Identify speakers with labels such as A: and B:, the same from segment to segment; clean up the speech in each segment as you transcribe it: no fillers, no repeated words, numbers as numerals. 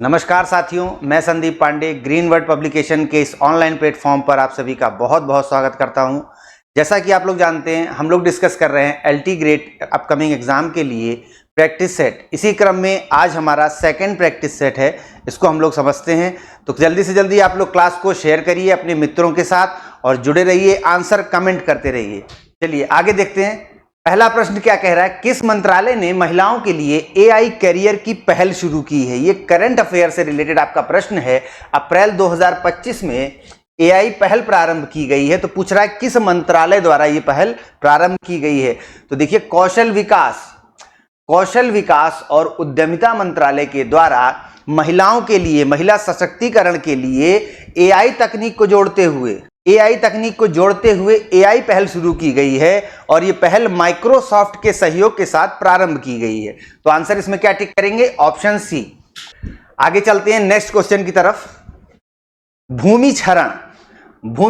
A: नमस्कार साथियों, मैं Sandeep Pandey green word publication के इस ऑनलाइन प्लेटफॉर्म पर आप सभी का बहुत बहुत स्वागत करता हूं। जैसा कि आप लोग जानते हैं, हम लोग डिस्कस कर रहे हैं एलटी ग्रेड अपकमिंग एग्जाम के लिए प्रैक्टिस सेट। इसी क्रम में आज हमारा सेकंड प्रैक्टिस सेट है, इसको हम लोग समझते हैं। तो जल्दी से जल्दी आप लोग क्लास को शेयर करिए अपने मित्रों के साथ और जुड़े रहिए, आंसर कमेंट करते रहिए। चलिए आगे देखते हैं। पहला प्रश्न क्या कह रहा है, किस मंत्रालय ने महिलाओं के लिए एआई करियर की पहल शुरू की है। ये करंट अफेयर से रिलेटेड आपका प्रश्न है। अप्रैल 2025 में एआई पहल प्रारंभ की गई है। तो पूछ रहा है किस मंत्रालय द्वारा ये पहल प्रारंभ की गई है। तो देखिए, कौशल विकास और उद्यमिता मंत्रालय के द्वारा महिलाओं के लिए, महिला सशक्तिकरण के लिए एआई तकनीक को जोड़ते हुए एआई पहल शुरू की गई है और ये पहल माइक्रोसॉफ्ट के सहयोग के साथ प्रारंभ की गई है। तो आंसर इसमें क्या टिक करेंगे, ऑप्शन सी। आगे चलते हैं नेक्स्ट क्वेश्चन की तरफ। भूमि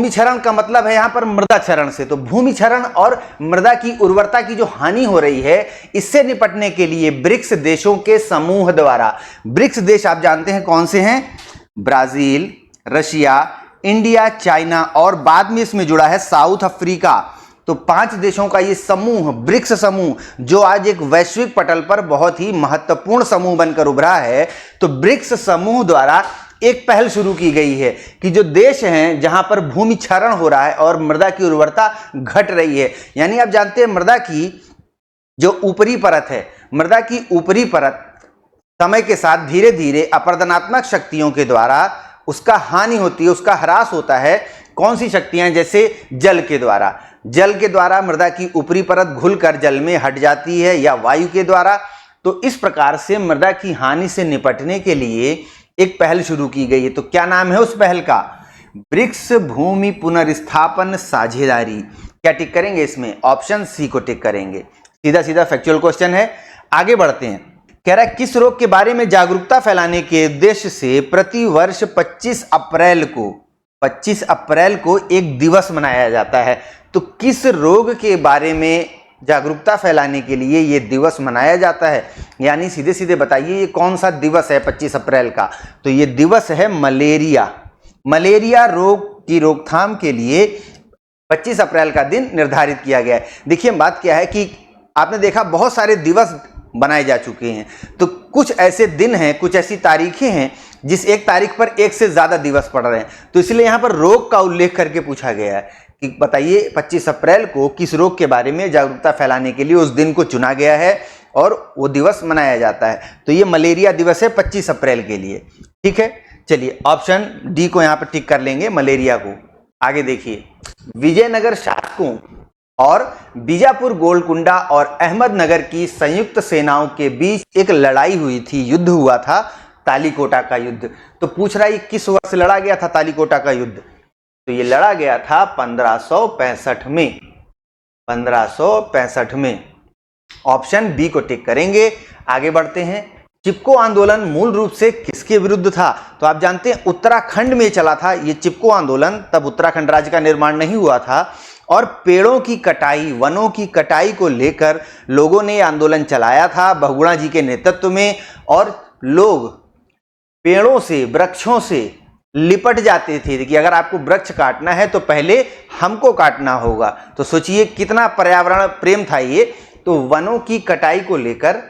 A: क्षरण का मतलब है यहां पर मृदा क्षरण से। तो भूमि क्षरण और मृदा की उर्वरता की जो हानि हो रही है, इससे निपटने के लिए ब्रिक्स देशों के समूह द्वारा, ब्रिक्स देश आप जानते हैं कौन से हैं, ब्राजील, रशिया, इंडिया, चाइना और बाद में इसमें जुड़ा है साउथ अफ्रीका। तो 5 देशों का ये समूह, ब्रिक्स समूह, जो आज एक वैश्विक पटल पर बहुत ही महत्वपूर्ण समूह बनकर उभरा है। तो ब्रिक्स समूह द्वारा एक पहल शुरू की गई है कि जो देश हैं जहां पर भूमि क्षरण हो रहा है और मृदा की उर्वरता घट रही है, यानी आप जानते हैं मृदा की जो ऊपरी परत है, मृदा की ऊपरी परत समय के साथ धीरे धीरे अपरदनात्मक शक्तियों के द्वारा उसका हानि होती है, उसका ह्रास होता है। कौन सी शक्तियां, जैसे जल के द्वारा मृदा की ऊपरी परत घुलकर जल में हट जाती है या वायु के द्वारा। तो इस प्रकार से मृदा की हानि से निपटने के लिए एक पहल शुरू की गई है। तो क्या नाम है उस पहल का, ब्रिक्स भूमि पुनर्स्थापन साझेदारी। क्या टिक करेंगे इसमें, ऑप्शन सी को टिक करेंगे। सीधा सीधा फैक्चुअल क्वेश्चन है। आगे बढ़ते हैं। कह रहा है किस रोग के बारे में जागरूकता फैलाने के उद्देश्य से प्रति वर्ष 25 अप्रैल को एक दिवस मनाया जाता है। तो किस रोग के बारे में जागरूकता फैलाने के लिए ये दिवस मनाया जाता है, यानी सीधे सीधे बताइए ये कौन सा दिवस है 25 अप्रैल का। तो ये दिवस है मलेरिया रोग की रोकथाम के लिए 25 अप्रैल का दिन निर्धारित किया गया है। देखिए बात क्या है कि आपने देखा बहुत सारे दिवस बनाए जा चुके हैं। तो कुछ ऐसे दिन हैं, कुछ ऐसी तारीखें हैं जिस एक तारीख पर एक से ज्यादा दिवस पड़ रहे हैं। तो इसलिए यहां पर रोग का उल्लेख करके पूछा गया है कि बताइए 25 अप्रैल को किस रोग के बारे में जागरूकता फैलाने के लिए उस दिन को चुना गया है और वो दिवस मनाया जाता है। तो ये मलेरिया दिवस है 25 अप्रैल के लिए। ठीक है, चलिए ऑप्शन डी को यहां पर टिक कर लेंगे, मलेरिया को। आगे देखिए, विजयनगर शासकों और बीजापुर, गोलकुंडा और अहमदनगर की संयुक्त सेनाओं के बीच एक लड़ाई हुई थी, युद्ध हुआ था, तालीकोटा का युद्ध। तो पूछ रहा है किस वर्ष लड़ा गया था तालीकोटा का युद्ध। तो ये लड़ा गया था 1565 में। ऑप्शन बी को टिक करेंगे। आगे बढ़ते हैं। चिपको आंदोलन मूल रूप से किसके विरुद्ध था। तो आप जानते हैं उत्तराखंड में चला था ये चिपको आंदोलन। तब उत्तराखंड राज्य का निर्माण नहीं हुआ था और पेड़ों की कटाई, वनों की कटाई को लेकर लोगों ने आंदोलन चलाया था बहुगुणा जी के नेतृत्व में। और लोग पेड़ों से, वृक्षों से लिपट जाते थे कि अगर आपको वृक्ष काटना है तो पहले हमको काटना होगा। तो सोचिए कितना पर्यावरण प्रेम था ये। तो वनों की कटाई को लेकर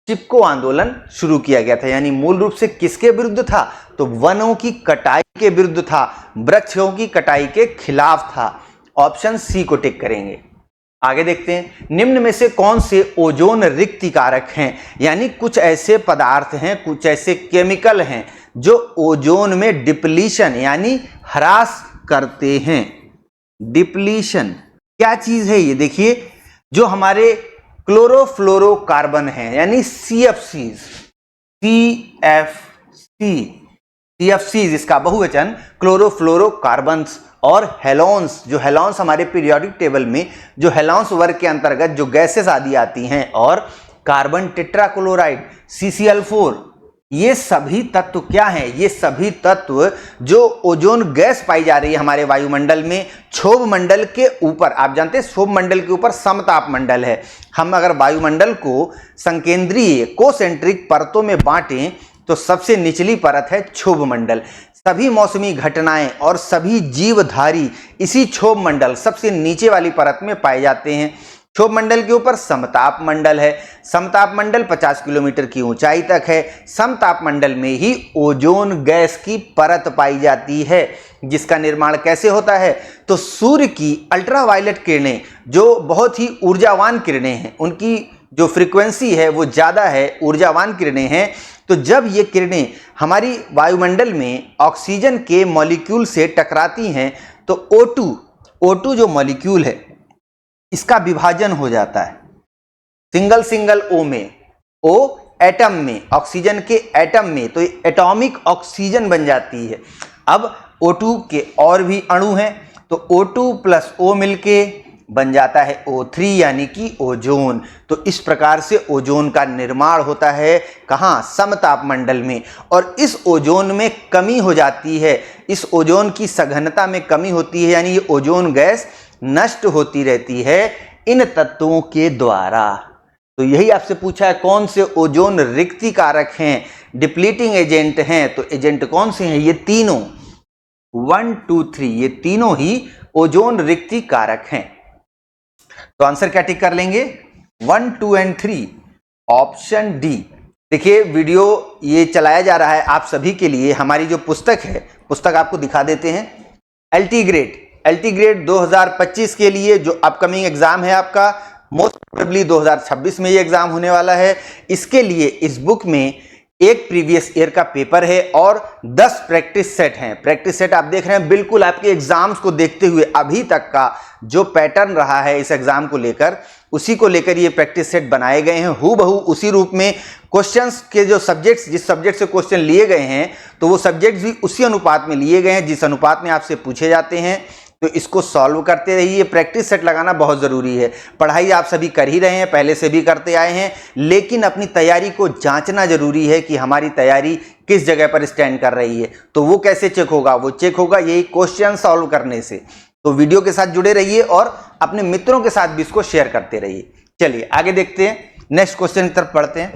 A: चिपको आंदोलन शुरू किया गया था, यानी मूल रूप से किसके विरुद्ध था, तो वनों की कटाई के विरुद्ध था, वृक्षों की कटाई के खिलाफ था। ऑप्शन सी को टिक करेंगे। आगे देखते हैं। निम्न में से कौन से ओजोन रिक्तिकारक हैं, यानी कुछ ऐसे पदार्थ हैं, कुछ ऐसे केमिकल हैं जो ओजोन में डिप्लीशन यानी ह्रास करते हैं। डिप्लीशन क्या चीज है ये, देखिए जो हमारे क्लोरोफ्लोरोकार्बन है यानी CFCs इसका बहुवचन क्लोरोफ्लोरोकार्बन्स और हेलोन्स, जो हेलोन्स हमारे पीरियोडिक टेबल में जो हेलोन्स वर्ग के अंतर्गत जो गैसेस आदि आती हैं, और कार्बन टेट्राक्लोराइड CCl4, ये सभी तत्व क्या हैं, ये सभी तत्व जो ओजोन गैस पाई जा रही है हमारे वायुमंडल में, क्षोभ मंडल के ऊपर। आप जानते हैं क्षोभ मंडल के ऊपर समताप मंडल है। हम अगर वायुमंडल को संकेंद्रीय कोसेंट्रिक परतों में बांटें तो सबसे निचली परत है क्षोभ मंडल। सभी मौसमी घटनाएं और सभी जीवधारी इसी क्षोभ मंडल सबसे नीचे वाली परत में पाए जाते हैं। क्षोभ मंडल के ऊपर समताप मंडल है। समताप मंडल 50 किलोमीटर की ऊंचाई तक है। समताप मंडल में ही ओजोन गैस की परत पाई जाती है, जिसका निर्माण कैसे होता है? तो सूर्य की अल्ट्रावायलेट किरणें जो बहुत ही ऊर्जावान किरणें हैं, उनकी जो फ्रीक्वेंसी है वो ज़्यादा है, ऊर्जावान किरणें हैं। तो जब ये किरणें हमारी वायुमंडल में ऑक्सीजन के मॉलिक्यूल से टकराती हैं तो O2 जो मॉलिक्यूल है इसका विभाजन हो जाता है सिंगल O में, O एटम में, ऑक्सीजन के एटम में, तो ये एटॉमिक ऑक्सीजन बन जाती है। अब O2 के और भी अणु हैं तो O2 प्लस O मिलके बन जाता है O3 यानी कि ओजोन। तो इस प्रकार से ओजोन का निर्माण होता है कहाँ? समताप मंडल में। और इस ओजोन में कमी हो जाती है, इस ओजोन की सघनता में कमी होती है, यानी ये ओजोन गैस नष्ट होती रहती है इन तत्वों के द्वारा। तो यही आपसे पूछा है कौन से ओजोन रिक्ति कारक हैं, डिप्लीटिंग एजेंट हैं। तो एजेंट कौन से हैं? ये तीनों 1 2 3 ये तीनों ही ओजोन रिक्ति कारक हैं। तो आंसर क्या टिक कर लेंगे? 1 2 एंड 3 ऑप्शन डी। देखिए वीडियो ये चलाया जा रहा है आप सभी के लिए। हमारी जो पुस्तक है, पुस्तक आपको दिखा देते हैं। एलटी ग्रेड 2025 के लिए जो अपकमिंग एग्जाम है आपका, मोस्ट प्रोबेबली 2026 में ये एग्जाम होने वाला है। इसके लिए इस बुक में एक प्रीवियस ईयर का पेपर है और 10 प्रैक्टिस सेट हैं। प्रैक्टिस सेट आप देख रहे हैं, बिल्कुल आपके एग्जाम्स को देखते हुए अभी तक का जो पैटर्न रहा है इस एग्जाम को लेकर, उसी को लेकर ये प्रैक्टिस सेट बनाए गए हैं। हूबहू उसी रूप में क्वेश्चंस के जो सब्जेक्ट्स, जिस सब्जेक्ट से क्वेश्चन लिए गए हैं, तो वो सब्जेक्ट्स भी उसी अनुपात में लिए गए हैं जिस अनुपात में आपसे पूछे जाते हैं। तो इसको सॉल्व करते रहिए। प्रैक्टिस सेट लगाना बहुत ज़रूरी है। पढ़ाई आप सभी कर ही रहे हैं, पहले से भी करते आए हैं, लेकिन अपनी तैयारी को जांचना जरूरी है कि हमारी तैयारी किस जगह पर स्टैंड कर रही है। तो वो कैसे चेक होगा? वो चेक होगा यही क्वेश्चन सॉल्व करने से। तो वीडियो के साथ जुड़े रहिए और अपने मित्रों के साथ भी इसको शेयर करते रहिए। चलिए आगे देखते हैं, नेक्स्ट क्वेश्चन की तरफ पढ़ते हैं।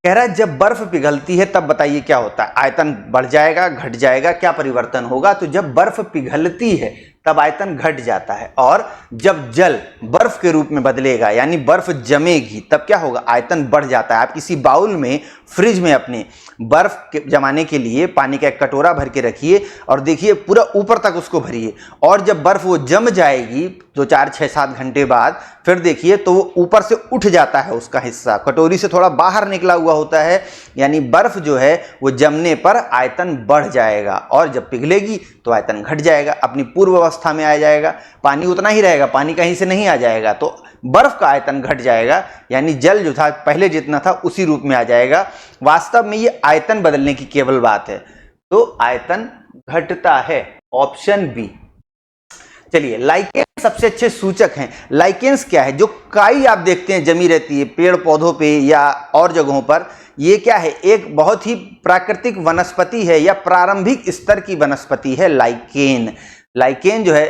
A: कह रहा है जब बर्फ पिघलती है तब बताइए क्या होता है? आयतन बढ़ जाएगा, घट जाएगा, क्या परिवर्तन होगा? तो जब बर्फ पिघलती है तब आयतन घट जाता है, और जब जल बर्फ के रूप में बदलेगा यानी बर्फ जमेगी तब क्या होगा? आयतन बढ़ जाता है। आप किसी बाउल में, फ्रिज में अपने बर्फ जमाने के लिए पानी का एक कटोरा भर के रखिए और देखिए पूरा ऊपर तक उसको भरिए, और जब बर्फ वो जम जाएगी तो 4 6 7 घंटे बाद फिर देखिए तो वो ऊपर से उठ जाता है, उसका हिस्सा कटोरी से थोड़ा बाहर निकला हुआ होता है, यानी बर्फ जो है वो जमने पर आयतन बढ़ जाएगा, और जब पिघलेगी तो आयतन घट जाएगा, अपनी पूर्व अवस्था में आ जाएगा। पानी उतना ही रहेगा, पानी कहीं से नहीं आ जाएगा, तो बर्फ का आयतन घट जाएगा, यानी जल जो था पहले जितना था उसी रूप में आ जाएगा। वास्तव में ये आयतन बदलने की केवल बात है, तो आयतन घटता है, ऑप्शन बी। चलिए लाइकेन सबसे अच्छे सूचक हैं। लाइकेन्स क्या है? जो काई आप देखते हैं जमी रहती है पेड़ पौधों पे या और जगहों पर, ये क्या है? एक बहुत ही प्राकृतिक वनस्पति है या प्रारंभिक स्तर की वनस्पति है लाइकेन। लाइकेन जो है,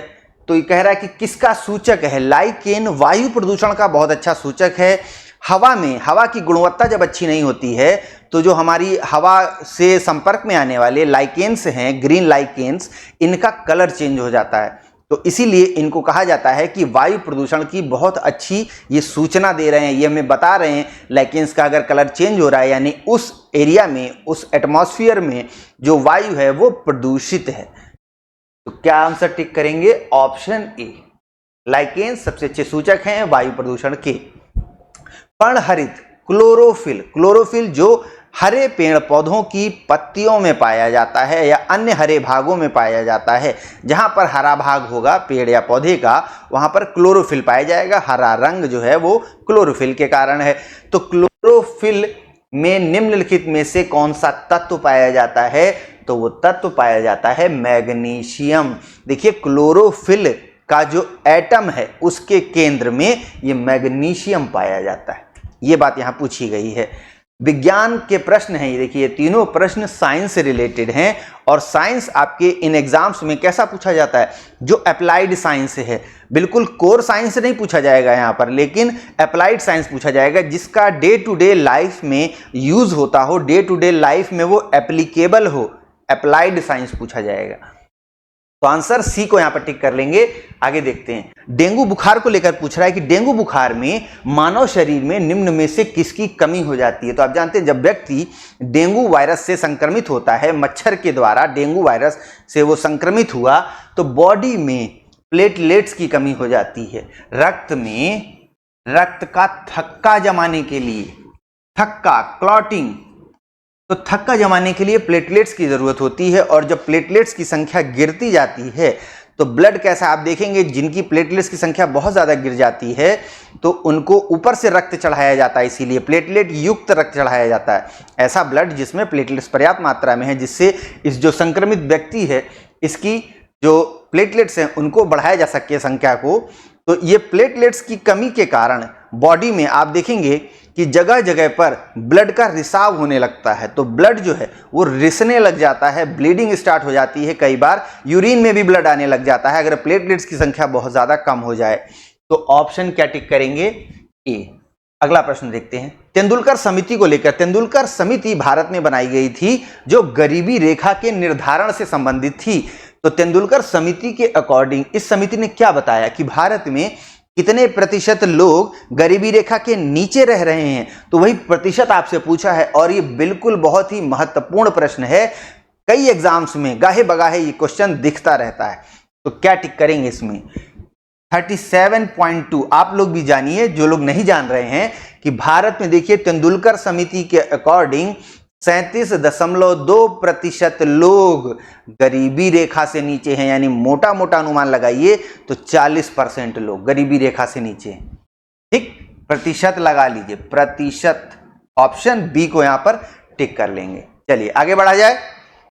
A: तो ये कह रहा है कि किसका सूचक है? लाइकेन वायु प्रदूषण का बहुत अच्छा सूचक है। हवा में, हवा की गुणवत्ता जब अच्छी नहीं होती है तो जो हमारी हवा से संपर्क में आने वाले लाइकेन्स हैं, ग्रीन लाइकेन्स, इनका कलर चेंज हो जाता है। तो इसीलिए इनको कहा जाता है कि वायु प्रदूषण की बहुत अच्छी ये सूचना दे रहे हैं, ये हमें बता रहे हैं लाइकेन्स का अगर कलर चेंज हो रहा है यानी उस एरिया में, उस एटमॉस्फेयर में जो वायु है वो प्रदूषित है। तो क्या आंसर टिक करेंगे? Option A. लाइकेन्स सबसे अच्छे सूचक हैं वायु प्रदूषण के। पर्णहरित क्लोरोफिल, क्लोरोफिल जो हरे पेड़ पौधों की पत्तियों में पाया जाता है या अन्य हरे भागों में पाया जाता है। जहां पर हरा भाग होगा पेड़ या पौधे का, वहां पर क्लोरोफिल पाया जाएगा। हरा रंग जो है वो क्लोरोफिल के कारण है। तो क्लोरोफिल में निम्नलिखित में से कौन सा तत्व पाया जाता है? तो वो तत्व पाया जाता है मैग्नीशियम। देखिए क्लोरोफिल का जो एटम है उसके केंद्र में ये मैग्नीशियम पाया जाता है। ये बात यहां पूछी गई है। विज्ञान के प्रश्न हैं ये, देखिए तीनों प्रश्न साइंस से रिलेटेड हैं। और साइंस आपके इन एग्जाम्स में कैसा पूछा जाता है, जो अप्लाइड साइंस है, बिल्कुल कोर साइंस से नहीं पूछा जाएगा यहाँ पर, लेकिन अप्लाइड साइंस पूछा जाएगा, जिसका डे टू डे लाइफ में यूज होता हो, डे टू डे लाइफ में वो एप्लीकेबल हो, अप्लाइड साइंस पूछा जाएगा। तो आंसर सी को यहां पर टिक कर लेंगे। आगे देखते हैं, डेंगू बुखार को लेकर पूछ रहा है कि डेंगू बुखार में मानव शरीर में निम्न में से किसकी कमी हो जाती है। तो आप जानते हैं जब व्यक्ति डेंगू वायरस से संक्रमित होता है, मच्छर के द्वारा डेंगू वायरस से वो संक्रमित हुआ, तो बॉडी में प्लेटलेट्स की कमी हो जाती है। रक्त में रक्त का थक्का जमाने के लिए, थक्का क्लॉटिंग, तो थक्का जमाने के लिए प्लेटलेट्स की जरूरत होती है। और जब प्लेटलेट्स की संख्या गिरती जाती है तो ब्लड कैसा, आप देखेंगे जिनकी प्लेटलेट्स की संख्या बहुत ज्यादा गिर जाती है तो उनको ऊपर से रक्त चढ़ाया जाता है, इसीलिए प्लेटलेट युक्त रक्त चढ़ाया जाता है। ऐसा ब्लड जिसमें प्लेटलेट्स पर्याप्त मात्रा में है, जिससे इस जो संक्रमित व्यक्ति है इसकी जो प्लेटलेट्स हैं उनको बढ़ाया जा सके संख्या को। तो ये प्लेटलेट्स की कमी के कारण बॉडी में आप देखेंगे कि जगह जगह पर ब्लड का रिसाव होने लगता है, तो ब्लड जो है वो रिसने लग जाता है, ब्लीडिंग स्टार्ट हो जाती है, कई बार यूरिन में भी ब्लड आने लग जाता है अगर प्लेटलेट्स की संख्या बहुत ज्यादा कम हो जाए। तो ऑप्शन क्या टिक करेंगे, ए। अगला प्रश्न देखते हैं, तेंदुलकर समिति को लेकर। तेंदुलकर समिति भारत में बनाई गई थी जो गरीबी रेखा के निर्धारण से संबंधित थी। तो तेंदुलकर समिति के अकॉर्डिंग इस समिति ने क्या बताया कि भारत में कितने प्रतिशत लोग गरीबी रेखा के नीचे रह रहे हैं। तो वही प्रतिशत आपसे पूछा है और ये बिल्कुल बहुत ही महत्वपूर्ण प्रश्न है, कई एग्जाम्स में गाहे बगाहे ये क्वेश्चन दिखता रहता है। तो क्या टिक करेंगे इसमें, 37.2। आप लोग भी जानिए, जो लोग नहीं जान रहे हैं, कि भारत में देखिए तेंदुलकर समिति के अकॉर्डिंग 37.2% लोग गरीबी रेखा से नीचे हैं, यानी मोटा मोटा अनुमान लगाइए तो 40% लोग गरीबी रेखा से नीचे। ठीक, प्रतिशत लगा लीजिए, प्रतिशत। ऑप्शन बी को यहां पर टिक कर लेंगे। चलिए आगे बढ़ा जाए।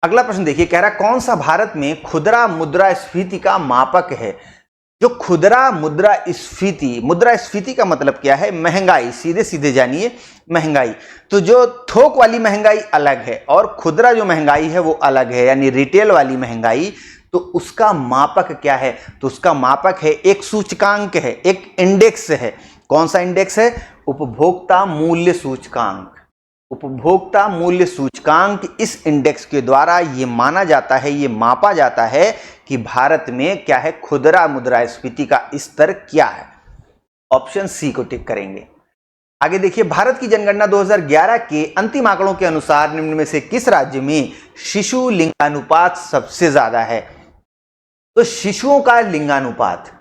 A: अगला प्रश्न देखिए, कह रहा कौन सा भारत में खुदरा मुद्रास्फीति का मापक है। जो खुदरा मुद्रास्फीति का मतलब क्या है, महंगाई, सीधे सीधे जानिए महंगाई। तो जो थोक वाली महंगाई अलग है और खुदरा जो महंगाई है वो अलग है, यानी रिटेल वाली महंगाई। तो उसका मापक क्या है, तो उसका मापक है, एक सूचकांक है, एक इंडेक्स है। कौन सा इंडेक्स है, उपभोक्ता मूल्य सूचकांक। उपभोक्ता मूल्य सूचकांक, इस इंडेक्स के द्वारा ये माना जाता है, ये मापा जाता है कि भारत में क्या है, खुदरा मुद्रास्फीति का स्तर क्या है। ऑप्शन सी को टिक करेंगे। आगे देखिए, भारत की जनगणना 2011 के अंतिम आंकड़ों के अनुसार निम्न में से किस राज्य में शिशु लिंगानुपात सबसे ज्यादा है। तो शिशुओं का लिंगानुपात,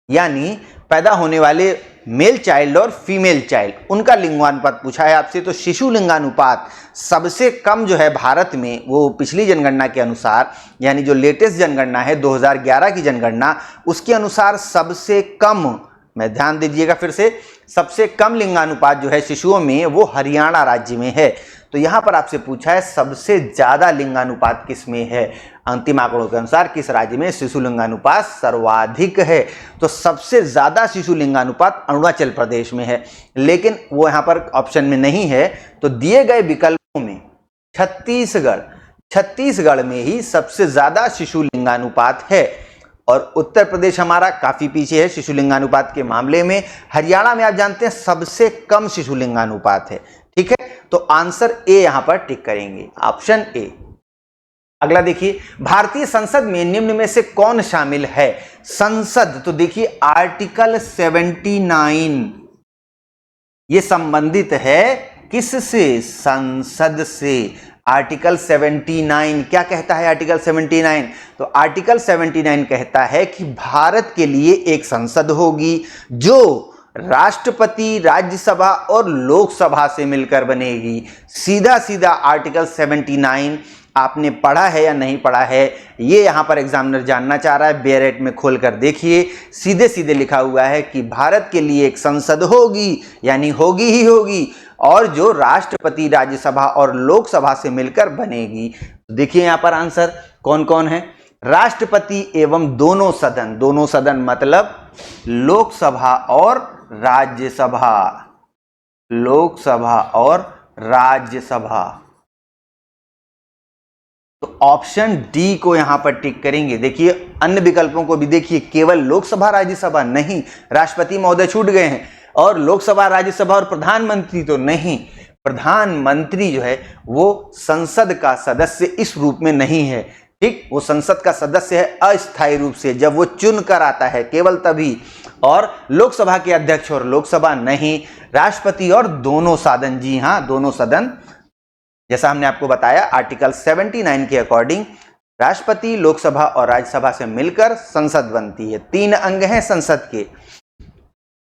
A: यानी पैदा होने वाले मेल चाइल्ड और फीमेल चाइल्ड, उनका लिंगानुपात पूछा है आपसे। तो शिशु लिंगानुपात सबसे कम जो है भारत में, वो पिछली जनगणना के अनुसार, यानी जो लेटेस्ट जनगणना है 2011 की जनगणना, उसके अनुसार सबसे कम, मैं ध्यान दीजिएगा फिर से, सबसे कम लिंगानुपात जो है शिशुओं में वो हरियाणा राज्य में है। तो यहां पर आपसे पूछा है सबसे ज्यादा लिंगानुपात किस में है, अंतिम आंकड़ों के अनुसार किस राज्य में शिशु लिंगानुपात सर्वाधिक है। तो सबसे ज्यादा शिशु लिंगानुपात अरुणाचल प्रदेश में है, लेकिन वो यहां पर ऑप्शन में नहीं है। तो दिए गए विकल्पों में छत्तीसगढ़ में ही सबसे ज्यादा शिशु लिंगानुपात है और उत्तर प्रदेश हमारा काफी पीछे है शिशु लिंगानुपात के मामले में। हरियाणा में आप जानते हैं सबसे कम शिशु लिंगानुपात है। ठीक है, तो आंसर ए यहां पर टिक करेंगे, ऑप्शन ए। अगला देखिए, भारतीय संसद में निम्न में से कौन शामिल है। संसद, तो देखिए आर्टिकल 79 ये संबंधित है किससे, संसद से। आर्टिकल 79 क्या कहता है, आर्टिकल 79, तो आर्टिकल 79 कहता है कि भारत के लिए एक संसद होगी जो राष्ट्रपति, राज्यसभा और लोकसभा से मिलकर बनेगी। सीधा सीधा आर्टिकल 79 आपने पढ़ा है या नहीं पढ़ा है, ये यहां पर एग्जामिनर जानना चाह रहा है। बेयरेट में खोलकर देखिए, सीधे सीधे लिखा हुआ है कि भारत के लिए एक संसद होगी, यानी होगी ही होगी, और जो राष्ट्रपति, राज्यसभा और लोकसभा से मिलकर बनेगी। तो देखिए यहां पर आंसर कौन कौन है, राष्ट्रपति एवं दोनों सदन। दोनों सदन मतलब लोकसभा और राज्यसभा, लोकसभा और राज्यसभा। तो ऑप्शन डी को यहां पर टिक करेंगे। देखिए अन्य विकल्पों को भी देखिए, केवल लोकसभा राज्यसभा नहीं, राष्ट्रपति महोदय छूट गए हैं, और लोकसभा राज्यसभा और प्रधानमंत्री तो नहीं। प्रधानमंत्री जो है वो संसद का सदस्य इस रूप में नहीं है, ठीक, वो संसद का सदस्य है अस्थायी रूप से, जब वो चुन कर आता है केवल तभी। और लोकसभा के अध्यक्ष और लोकसभा नहीं, राष्ट्रपति और दोनों सदन, जी हां दोनों सदन, जैसा हमने आपको बताया आर्टिकल 79 के अकॉर्डिंग राष्ट्रपति, लोकसभा और राज्यसभा से मिलकर संसद बनती है। 3 अंग हैं संसद के।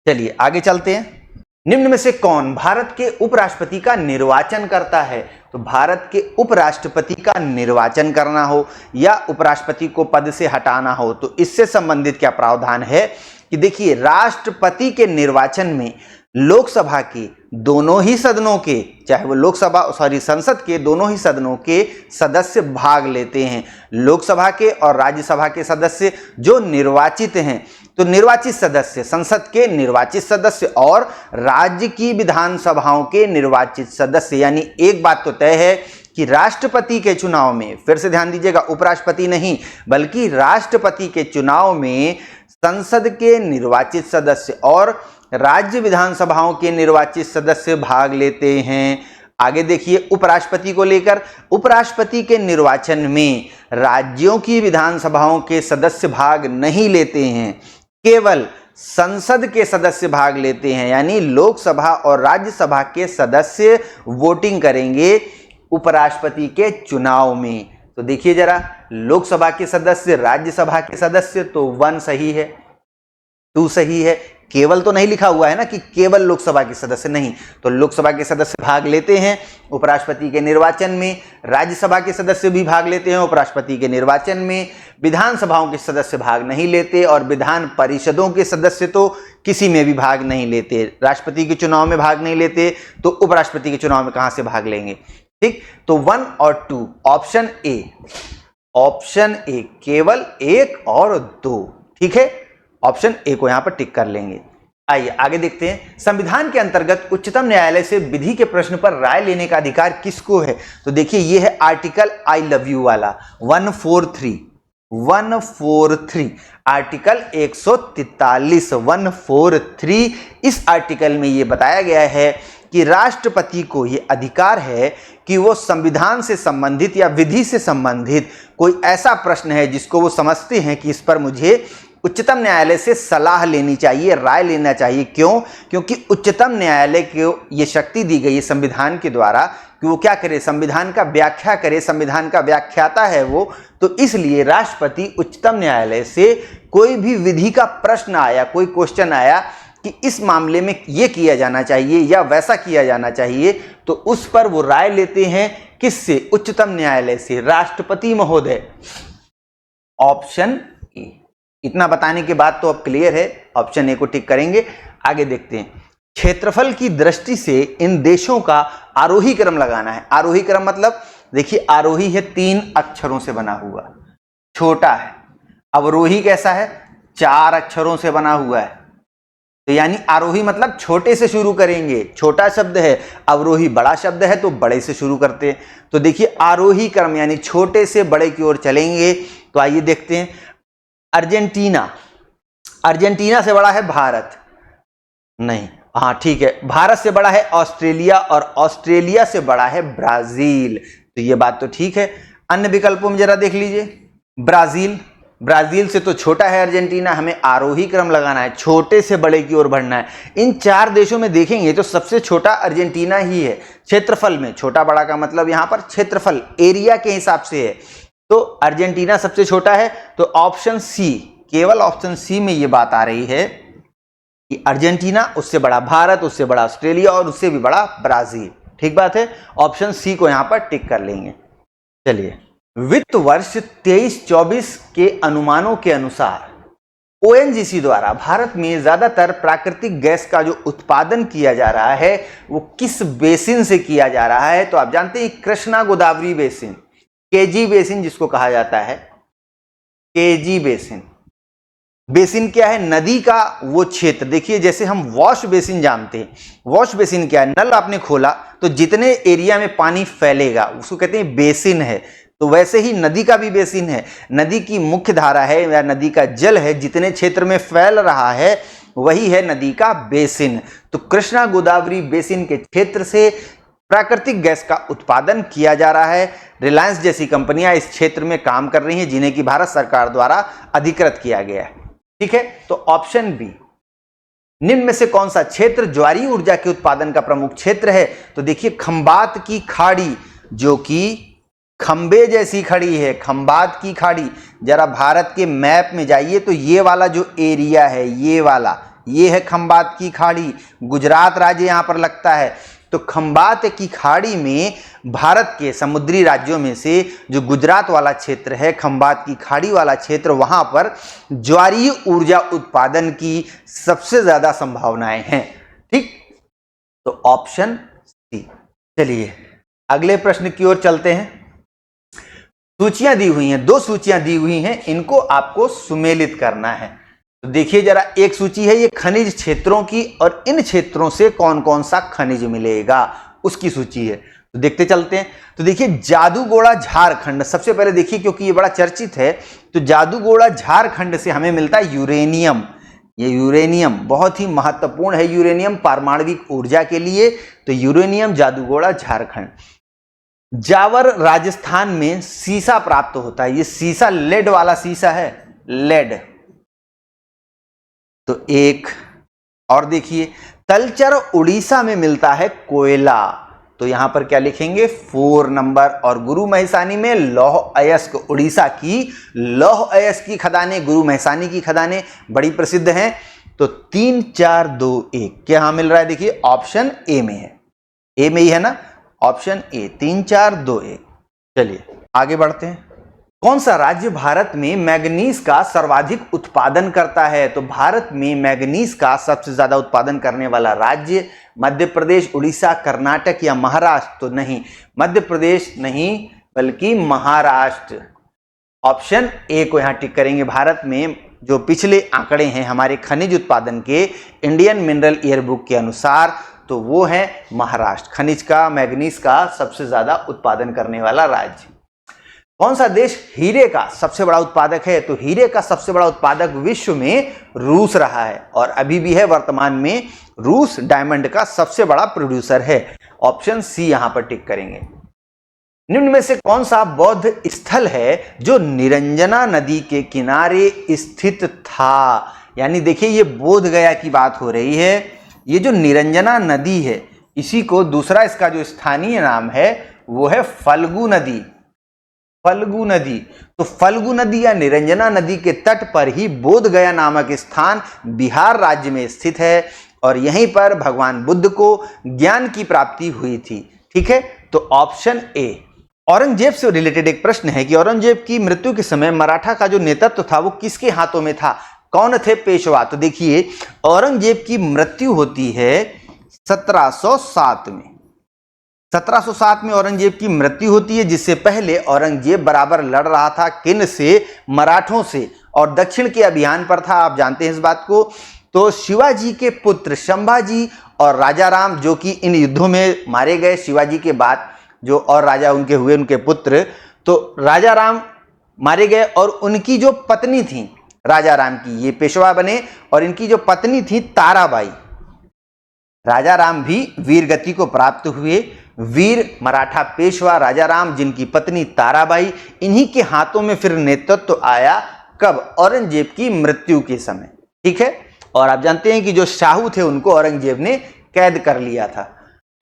A: चलिए आगे चलते हैं। निम्न में से कौन भारत के उपराष्ट्रपति का निर्वाचन करता है? तो भारत के उपराष्ट्रपति का निर्वाचन करना हो या उपराष्ट्रपति को पद से हटाना हो, तो इससे संबंधित क्या प्रावधान है कि देखिए, राष्ट्रपति के निर्वाचन में लोकसभा के दोनों ही सदनों के, चाहे वो संसद के दोनों ही सदनों के सदस्य भाग लेते हैं। लोकसभा के और राज्यसभा के सदस्य जो निर्वाचित हैं, तो निर्वाचित सदस्य, संसद के निर्वाचित सदस्य और राज्य की विधानसभाओं के निर्वाचित सदस्य। यानी एक बात तो तय है कि राष्ट्रपति के चुनाव में, फिर से ध्यान दीजिएगा, उपराष्ट्रपति नहीं बल्कि राष्ट्रपति के चुनाव में संसद के निर्वाचित सदस्य और राज्य विधानसभाओं के निर्वाचित सदस्य भाग लेते हैं। आगे देखिए उपराष्ट्रपति को लेकर, उपराष्ट्रपति के निर्वाचन में राज्यों की विधानसभाओं के सदस्य भाग नहीं लेते हैं, केवल संसद के सदस्य भाग लेते हैं। यानी लोकसभा और राज्यसभा के सदस्य वोटिंग करेंगे उपराष्ट्रपति के चुनाव में। तो देखिए जरा, लोकसभा के सदस्य, राज्यसभा के सदस्य, तो 1 सही है, 2 सही है। केवल तो नहीं लिखा हुआ है ना कि केवल लोकसभा के सदस्य, नहीं, तो लोकसभा के सदस्य भाग लेते हैं उपराष्ट्रपति के निर्वाचन में, राज्यसभा के सदस्य भी भाग लेते हैं उपराष्ट्रपति के निर्वाचन में, विधानसभाओं के सदस्य भाग नहीं लेते, और विधान परिषदों के सदस्य तो किसी में भी भाग नहीं लेते। राष्ट्रपति के चुनाव में भाग नहीं लेते तो उपराष्ट्रपति के चुनाव में कहां से भाग लेंगे, ठीक। तो 1 और 2, ऑप्शन ए, ऑप्शन ए, केवल 1 और 2, ठीक है। ऑप्शन ए को यहां पर टिक कर लेंगे। आइए आगे देखते हैं। संविधान के अंतर्गत उच्चतम न्यायालय से विधि के प्रश्न पर राय लेने का अधिकार किसको है? तो देखिए ये है आर्टिकल आई लव यू वाला 143 आर्टिकल 143 143। इस आर्टिकल में ये बताया गया है कि राष्ट्रपति को ये अधिकार है कि वो संविधान से संबंधित या विधि से संबंधित कोई ऐसा प्रश्न है जिसको वो समझते हैं कि इस पर मुझे उच्चतम न्यायालय से सलाह लेनी चाहिए, राय लेना चाहिए। क्यों? क्योंकि उच्चतम न्यायालय को ये शक्ति दी गई है संविधान के द्वारा कि वो क्या करे, संविधान का व्याख्या करे, संविधान का व्याख्याता है वो। तो इसलिए राष्ट्रपति उच्चतम न्यायालय से कोई भी विधि का प्रश्न आया, कोई क्वेश्चन आया कि इस मामले में ये किया जाना चाहिए या वैसा किया जाना चाहिए, तो उस पर वो राय लेते हैं। किससे? उच्चतम न्यायालय से, राष्ट्रपति महोदय। Option A. इतना बताने के बाद तो अब क्लियर है, ऑप्शन ए को टिक करेंगे। आगे देखते हैं। क्षेत्रफल की दृष्टि से इन देशों का आरोही क्रम लगाना है। आरोही क्रम मतलब देखिए, आरोही है 3 अक्षरों से बना हुआ, छोटा है। अवरोही कैसा है? 4 अक्षरों से बना हुआ है। तो यानी आरोही मतलब छोटे से शुरू करेंगे, छोटा शब्द है। अवरोही बड़ा शब्द है तो बड़े से शुरू करते हैं। तो देखिए आरोही क्रम यानी छोटे से बड़े की ओर चलेंगे। तो आइए देखते हैं। अर्जेंटीना, अर्जेंटीना से बड़ा है भारत? नहीं, हाँ ठीक है। भारत से बड़ा है ऑस्ट्रेलिया और ऑस्ट्रेलिया से बड़ा है ब्राजील। तो ये बात तो ठीक है। अन्य विकल्पों में जरा देख लीजिए। ब्राजील, ब्राजील से तो छोटा है अर्जेंटीना। हमें आरोही क्रम लगाना है, छोटे से बड़े की ओर बढ़ना है। इन 4 देशों में देखेंगे तो सबसे छोटा अर्जेंटीना ही है क्षेत्रफल में। छोटा बड़ा का मतलब यहां पर क्षेत्रफल, एरिया के हिसाब से है। तो अर्जेंटीना सबसे छोटा है। तो ऑप्शन सी, केवल ऑप्शन सी में ये बात आ रही है कि अर्जेंटीना, उससे बड़ा भारत, उससे बड़ा ऑस्ट्रेलिया और उससे भी बड़ा ब्राजील। ठीक बात है। ऑप्शन सी को यहां पर टिक कर लेंगे। चलिए, वित्त वर्ष 23-24 के अनुमानों के अनुसार ओएनजीसी द्वारा भारत में ज्यादातर प्राकृतिक गैस का जो उत्पादन किया जा रहा है वो किस बेसिन से किया जा रहा है? तो आप जानते हैं Krishna Godavari basin, KG basin जिसको कहा जाता है, केजी बेसिन। बेसिन क्या है? नदी का वो क्षेत्र। देखिए जैसे हम वॉश बेसिन जानते हैं, वॉश बेसिन क्या है? नल आपने खोला तो जितने एरिया में पानी फैलेगा उसको कहते हैं बेसिन है। तो वैसे ही नदी का भी बेसिन है, नदी की मुख्य धारा है या नदी का जल है, जितने क्षेत्र में फैल रहा है वही है नदी का बेसिन। तो कृष्णा गोदावरी बेसिन के क्षेत्र से प्राकृतिक गैस का उत्पादन किया जा रहा है। रिलायंस जैसी कंपनियां इस क्षेत्र में काम कर रही हैं, जिन्हें कि भारत सरकार द्वारा अधिकृत किया गया है। ठीक है, तो ऑप्शन बी, निम्न में से कौन सा क्षेत्र ज्वारीय ऊर्जा के उत्पादन का प्रमुख क्षेत्र है? तो देखिए खंबात की खाड़ी, जो कि खंबे जैसी खड़ी है, खंबात की खाड़ी। जरा भारत के मैप में जाइए तो ये वाला जो एरिया है, ये वाला, ये है खंबात की खाड़ी। गुजरात राज्य यहां पर लगता है। तो खंबात की खाड़ी में भारत के समुद्री राज्यों में से जो गुजरात वाला क्षेत्र है, खंबात की खाड़ी वाला क्षेत्र, वहां पर ज्वारीय ऊर्जा उत्पादन की सबसे ज्यादा संभावनाएं हैं। ठीक, तो ऑप्शन सी। चलिए अगले प्रश्न की ओर चलते हैं। सूचियां दी हुई हैं, 2 सूचियां दी हुई हैं, इनको आपको सुमेलित करना है। तो देखिए जरा, एक सूची है ये खनिज क्षेत्रों की, और इन क्षेत्रों से कौन कौन सा खनिज मिलेगा उसकी सूची है। तो देखते चलते हैं। तो देखिए जादूगोड़ा झारखंड, सबसे पहले देखिए क्योंकि ये बड़ा चर्चित है, तो जादूगोड़ा झारखंड से हमें मिलता है यूरेनियम। ये यूरेनियम बहुत ही महत्वपूर्ण है, यूरेनियम पारमाणविक ऊर्जा के लिए। तो यूरेनियम जादूगोड़ा झारखंड। जावर राजस्थान में सीसा प्राप्त होता है। ये सीसा लेड वाला सीसा है, लेड। तो एक और देखिए, तलचर उड़ीसा में मिलता है कोयला। तो यहां पर क्या लिखेंगे? 4 नंबर। और गुरु महिसानी में लौह अयस्क, उड़ीसा की लौह अयस्क की खदानें, गुरु महिसानी की खदानें बड़ी प्रसिद्ध हैं। तो 3 4 2 1 क्या यहां मिल रहा है? देखिए ऑप्शन ए में है, ए में ही है ना, ऑप्शन ए, 3 4 2 1। चलिए आगे बढ़ते हैं। कौन सा राज्य भारत में मैग्नीज का सर्वाधिक उत्पादन करता है? तो भारत में मैग्नीज का सबसे ज्यादा उत्पादन करने वाला राज्य मध्य प्रदेश, उड़ीसा, कर्नाटक या महाराष्ट्र? तो नहीं, मध्य प्रदेश नहीं बल्कि महाराष्ट्र। ऑप्शन ए को यहां टिक करेंगे। भारत में जो पिछले आंकड़े हैं हमारे खनिज उत्पादन के इंडियन मिनरल ईयरबुक के अनुसार, तो वो है महाराष्ट्र, खनिज का, मैग्नीज का सबसे ज्यादा उत्पादन करने वाला राज्य। कौन सा देश हीरे का सबसे बड़ा उत्पादक है? तो हीरे का सबसे बड़ा उत्पादक विश्व में रूस रहा है, और अभी भी है। वर्तमान में रूस डायमंड का सबसे बड़ा प्रोड्यूसर है। ऑप्शन सी यहां पर टिक करेंगे। निम्न में से कौन सा बौद्ध स्थल है जो निरंजना नदी के किनारे स्थित था? यानी देखिए ये बोध गया की बात हो रही है। ये जो निरंजना नदी है, इसी को दूसरा इसका जो स्थानीय नाम है वो है फल्गु नदी। फल्गु नदी, तो फल्गु नदी या निरंजना नदी के तट पर ही बोध गया नामक स्थान बिहार राज्य में स्थित है, और यहीं पर भगवान बुद्ध को ज्ञान की प्राप्ति हुई थी। ठीक है, तो ऑप्शन ए। औरंगजेब से रिलेटेड एक प्रश्न है कि औरंगजेब की मृत्यु के समय मराठा का जो नेतृत्व था वो किसके हाथों में था? कौन थे पेशवा? तो देखिए औरंगजेब की मृत्यु होती है 1707 में। 1707 में औरंगजेब की मृत्यु होती है, जिससे पहले औरंगजेब बराबर लड़ रहा था किन से? मराठों से, और दक्षिण के अभियान पर था, आप जानते हैं इस बात को। तो शिवाजी के पुत्र संभाजी और राजा राम, जो कि इन युद्धों में मारे गए, शिवाजी के बाद जो और राजा उनके हुए, उनके पुत्र, तो राजा राम मारे गए, और उनकी जो पत्नी थी राजा राम की, ये पेशवा बने, और इनकी जो पत्नी थी ताराबाई। राजा राम भी वीर गति को प्राप्त हुए। वीर मराठा पेशवा राजा राम, जिनकी पत्नी ताराबाई, इन्हीं के हाथों में फिर नेतृत्व आया। कब? औरंगजेब की मृत्यु के समय। ठीक है, और आप जानते हैं कि जो शाहू थे उनको औरंगजेब ने कैद कर लिया था।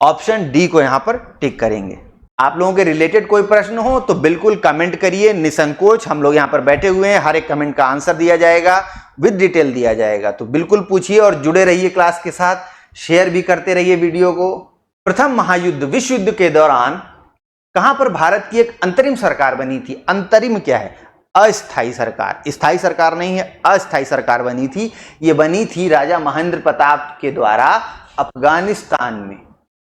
A: ऑप्शन डी को यहां पर टिक करेंगे। आप लोगों के रिलेटेड कोई प्रश्न हो तो बिल्कुल कमेंट करिए, निसंकोच। हम लोग यहां पर बैठे हुए हैं, हर एक कमेंट का आंसर दिया जाएगा, विद डिटेल दिया जाएगा। तो बिल्कुल पूछिए और जुड़े रहिए क्लास के साथ, शेयर भी करते रहिए वीडियो को। प्रथम महायुद्ध, विश्व युद्ध के दौरान कहां पर भारत की एक अंतरिम सरकार बनी थी? अंतरिम क्या है? अस्थायी सरकार। स्थायी सरकार नहीं है, अस्थायी सरकार बनी थी। ये बनी थी राजा महेंद्र प्रताप के द्वारा अफगानिस्तान में,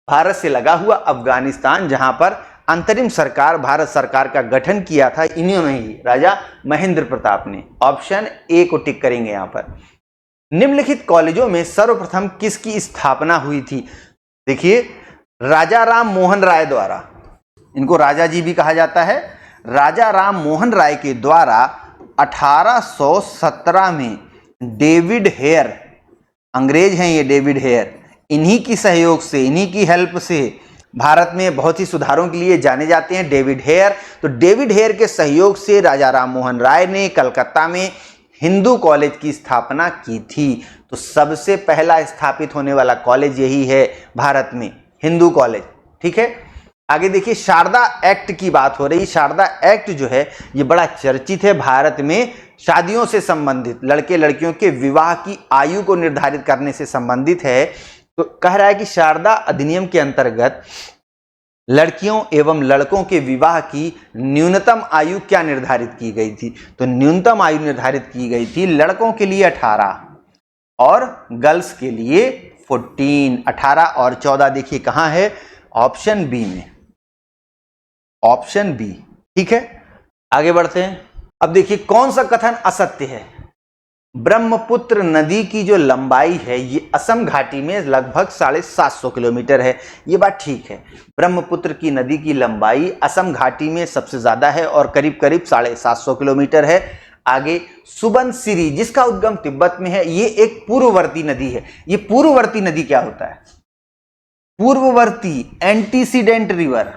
A: भारत से लगा हुआ अफगानिस्तान, जहां पर अंतरिम सरकार, भारत सरकार का गठन किया था इन्होंने ही, राजा महेंद्र प्रताप ने। ऑप्शन ए को टिक करेंगे यहां पर। निम्नलिखित कॉलेजों में सर्वप्रथम किसकी स्थापना हुई थी? देखिए राजा राम मोहन राय द्वारा, इनको राजा जी भी कहा जाता है, राजा राम मोहन राय के द्वारा 1817 में डेविड हेयर, अंग्रेज हैं ये डेविड हेयर, इन्हीं की सहयोग से, इन्हीं की हेल्प से भारत में बहुत ही सुधारों के लिए जाने जाते हैं डेविड हेयर। तो डेविड हेयर के सहयोग से राजा राम मोहन राय ने कलकत्ता में हिंदू कॉलेज की स्थापना की थी। तो सबसे पहला स्थापित होने वाला कॉलेज यही है भारत में, हिंदू कॉलेज। ठीक है, आगे देखिए शारदा एक्ट की बात हो रही। शारदा एक्ट जो है ये बड़ा चर्चित है, भारत में शादियों से संबंधित, लड़के लड़कियों के विवाह की आयु को निर्धारित करने से संबंधित है। तो कह रहा है कि शारदा अधिनियम के अंतर्गत लड़कियों एवं लड़कों के विवाह की न्यूनतम आयु क्या निर्धारित की गई थी? तो न्यूनतम आयु निर्धारित की गई थी लड़कों के लिए 18 और गर्ल्स के लिए 14। 18 और 14 देखिए कहां है? ऑप्शन बी में, ऑप्शन बी। ठीक है, आगे बढ़ते हैं। अब देखिए कौन सा कथन असत्य है। ब्रह्मपुत्र नदी की जो लंबाई है ये असम घाटी में लगभग 750 किलोमीटर है। ये बात ठीक है, ब्रह्मपुत्र की नदी की लंबाई असम घाटी में सबसे ज्यादा है और करीब करीब 750 किलोमीटर है। आगे सुबनसिरी जिसका उद्गम तिब्बत में है, ये एक पूर्ववर्ती नदी है। ये पूर्ववर्ती नदी क्या होता है? पूर्ववर्ती, एंटीसीडेंट रिवर,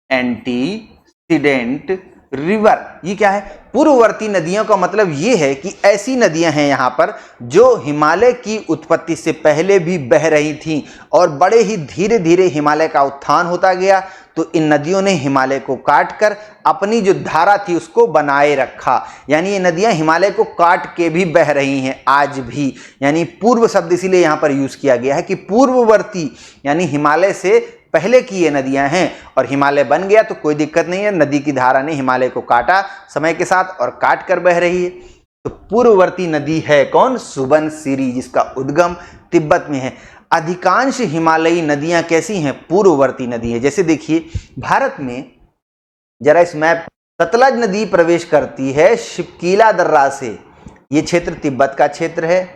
A: एंटीसीडेंट रिवर, ये क्या है? पूर्ववर्ती नदियों का मतलब ये है कि ऐसी नदियां हैं यहां पर जो हिमालय की उत्पत्ति से पहले भी बह रही थीं और बड़े ही धीरे धीरे हिमालय का उत्थान होता गया। तो इन नदियों ने हिमालय को काटकर अपनी जो धारा थी उसको बनाए रखा। यानी ये नदियां हिमालय को काट के भी बह रही हैं आज भी। यानी पूर्व शब्द इसीलिए यहां पर यूज किया गया है कि पूर्ववर्ती, यानी हिमालय से पहले की ये नदियां हैं और हिमालय बन गया तो कोई दिक्कत नहीं है। नदी की धारा ने हिमालय को काटा समय के साथ और काट कर बह रही है। तो पूर्ववर्ती नदी है कौन? सुबनसिरी, जिसका उद्गम तिब्बत में है। अधिकांश हिमालयी नदियां कैसी हैं? पूर्ववर्ती नदी है। जैसे देखिए भारत में, जरा इस मैप, सतलज नदी प्रवेश करती है शिपकीला दर्रा से। ये क्षेत्र तिब्बत का क्षेत्र है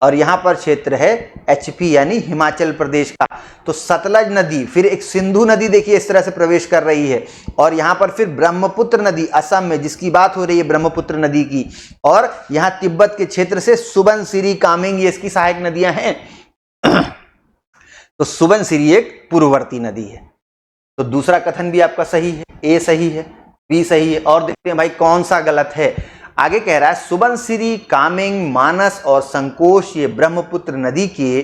A: और यहां पर क्षेत्र है एचपी यानी हिमाचल प्रदेश का। तो सतलज नदी, फिर एक सिंधु नदी देखिए इस तरह से प्रवेश कर रही है और यहां पर फिर ब्रह्मपुत्र नदी असम में, जिसकी बात हो रही है ब्रह्मपुत्र नदी की, और यहां तिब्बत के क्षेत्र से सुबनसिरी, कामेंग, ये इसकी सहायक नदियां हैं। तो सुबनसिरी एक पूर्ववर्ती नदी है। तो दूसरा कथन भी आपका सही है, ए सही है, बी सही है। और देखते हैं भाई कौन सा गलत है। आगे कह रहा है सुबनसिरी, कामेंग, मानस और संकोश ये ब्रह्मपुत्र नदी के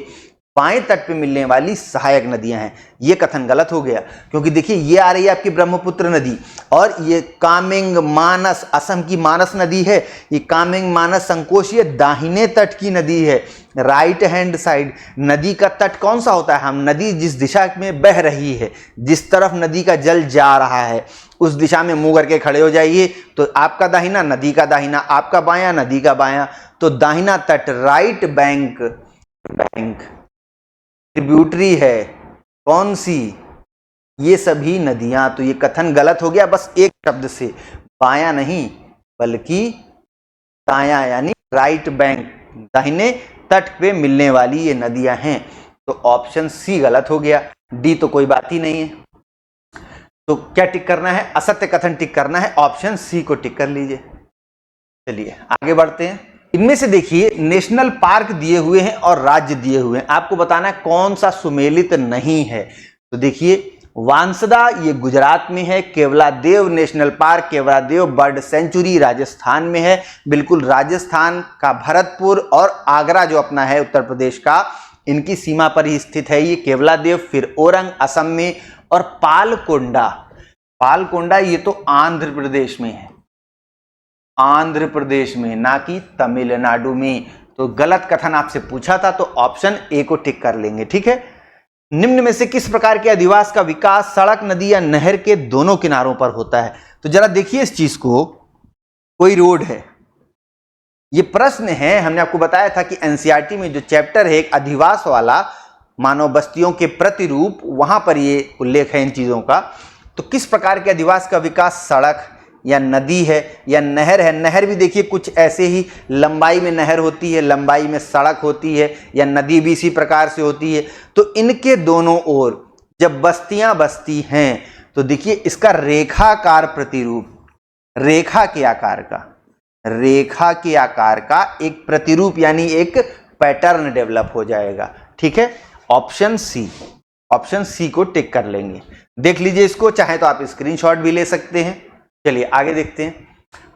A: बाएं तट पे मिलने वाली सहायक नदियां हैं। ये कथन गलत हो गया क्योंकि देखिए ये आ रही है आपकी ब्रह्मपुत्र नदी और ये कामेंग, मानस, असम की मानस नदी है। ये कामेंग, मानस, संकोश ये दाहिने तट की नदी है, राइट हैंड साइड। नदी का तट कौन सा होता है? हम नदी जिस दिशा में बह रही है, जिस तरफ नदी का जल जा रहा है उस दिशा में मुंह करके खड़े हो जाइए। तो आपका दाहिना नदी का दाहिना, आपका बायां नदी का बायां। तो दाहिना तट राइट बैंक, बैंक ट्रिब्यूटरी है कौन सी? ये सभी नदियां। तो ये कथन गलत हो गया बस एक शब्द से, बायां नहीं बल्कि दायां, यानी राइट बैंक, दाहिने तट पे मिलने वाली ये नदियां हैं। तो ऑप्शन सी गलत हो गया, डी तो कोई बात ही नहीं है। तो क्या टिक करना है? असत्य कथन टिक करना है, ऑप्शन सी को टिक कर लीजिए। चलिए आगे बढ़ते हैं। इनमें से देखिए नेशनल पार्क दिए हुए हैं और राज्य दिए हुए हैं, आपको बताना है कौन सा सुमेलित नहीं है। तो देखिए वांसदा ये गुजरात में है, Keoladeo national park, Keoladeo bird sanctuary Rajasthan में है, बिल्कुल राजस्थान का भरतपुर और आगरा जो अपना है उत्तर प्रदेश का, इनकी सीमा पर ही स्थित है ये केवलादेव। फिर ओरंग असम में और पालकोंडा, पालकोंडा ये तो आंध्र प्रदेश में है, आंध्र प्रदेश में, ना कि तमिलनाडु में। तो गलत कथन आपसे पूछा था तो ऑप्शन ए को टिक कर लेंगे। ठीक है, निम्न में से किस प्रकार के अधिवास का विकास सड़क, नदी या नहर के दोनों किनारों पर होता है? तो जरा देखिए इस चीज को, कोई रोड है, ये प्रश्न है। हमने आपको बताया था कि एनसीईआरटी में जो चैप्टर है एक अधिवास वाला, मानव बस्तियों के प्रतिरूप, वहां पर ये उल्लेख है इन चीजों का। तो किस प्रकार के अधिवास का विकास सड़क या नदी है या नहर है? नहर भी देखिए कुछ ऐसे ही लंबाई में नहर होती है, लंबाई में सड़क होती है, या नदी भी इसी प्रकार से होती है। तो इनके दोनों ओर जब बस्तियां बसती हैं तो देखिए इसका रेखाकार प्रतिरूप, रेखा के आकार का एक प्रतिरूप यानी एक पैटर्न डेवलप हो जाएगा। ठीक है, ऑप्शन सी को टिक कर लेंगे। देख लीजिए इसको, चाहे तो आप स्क्रीनशॉट भी ले सकते हैं। चलिए आगे देखते हैं।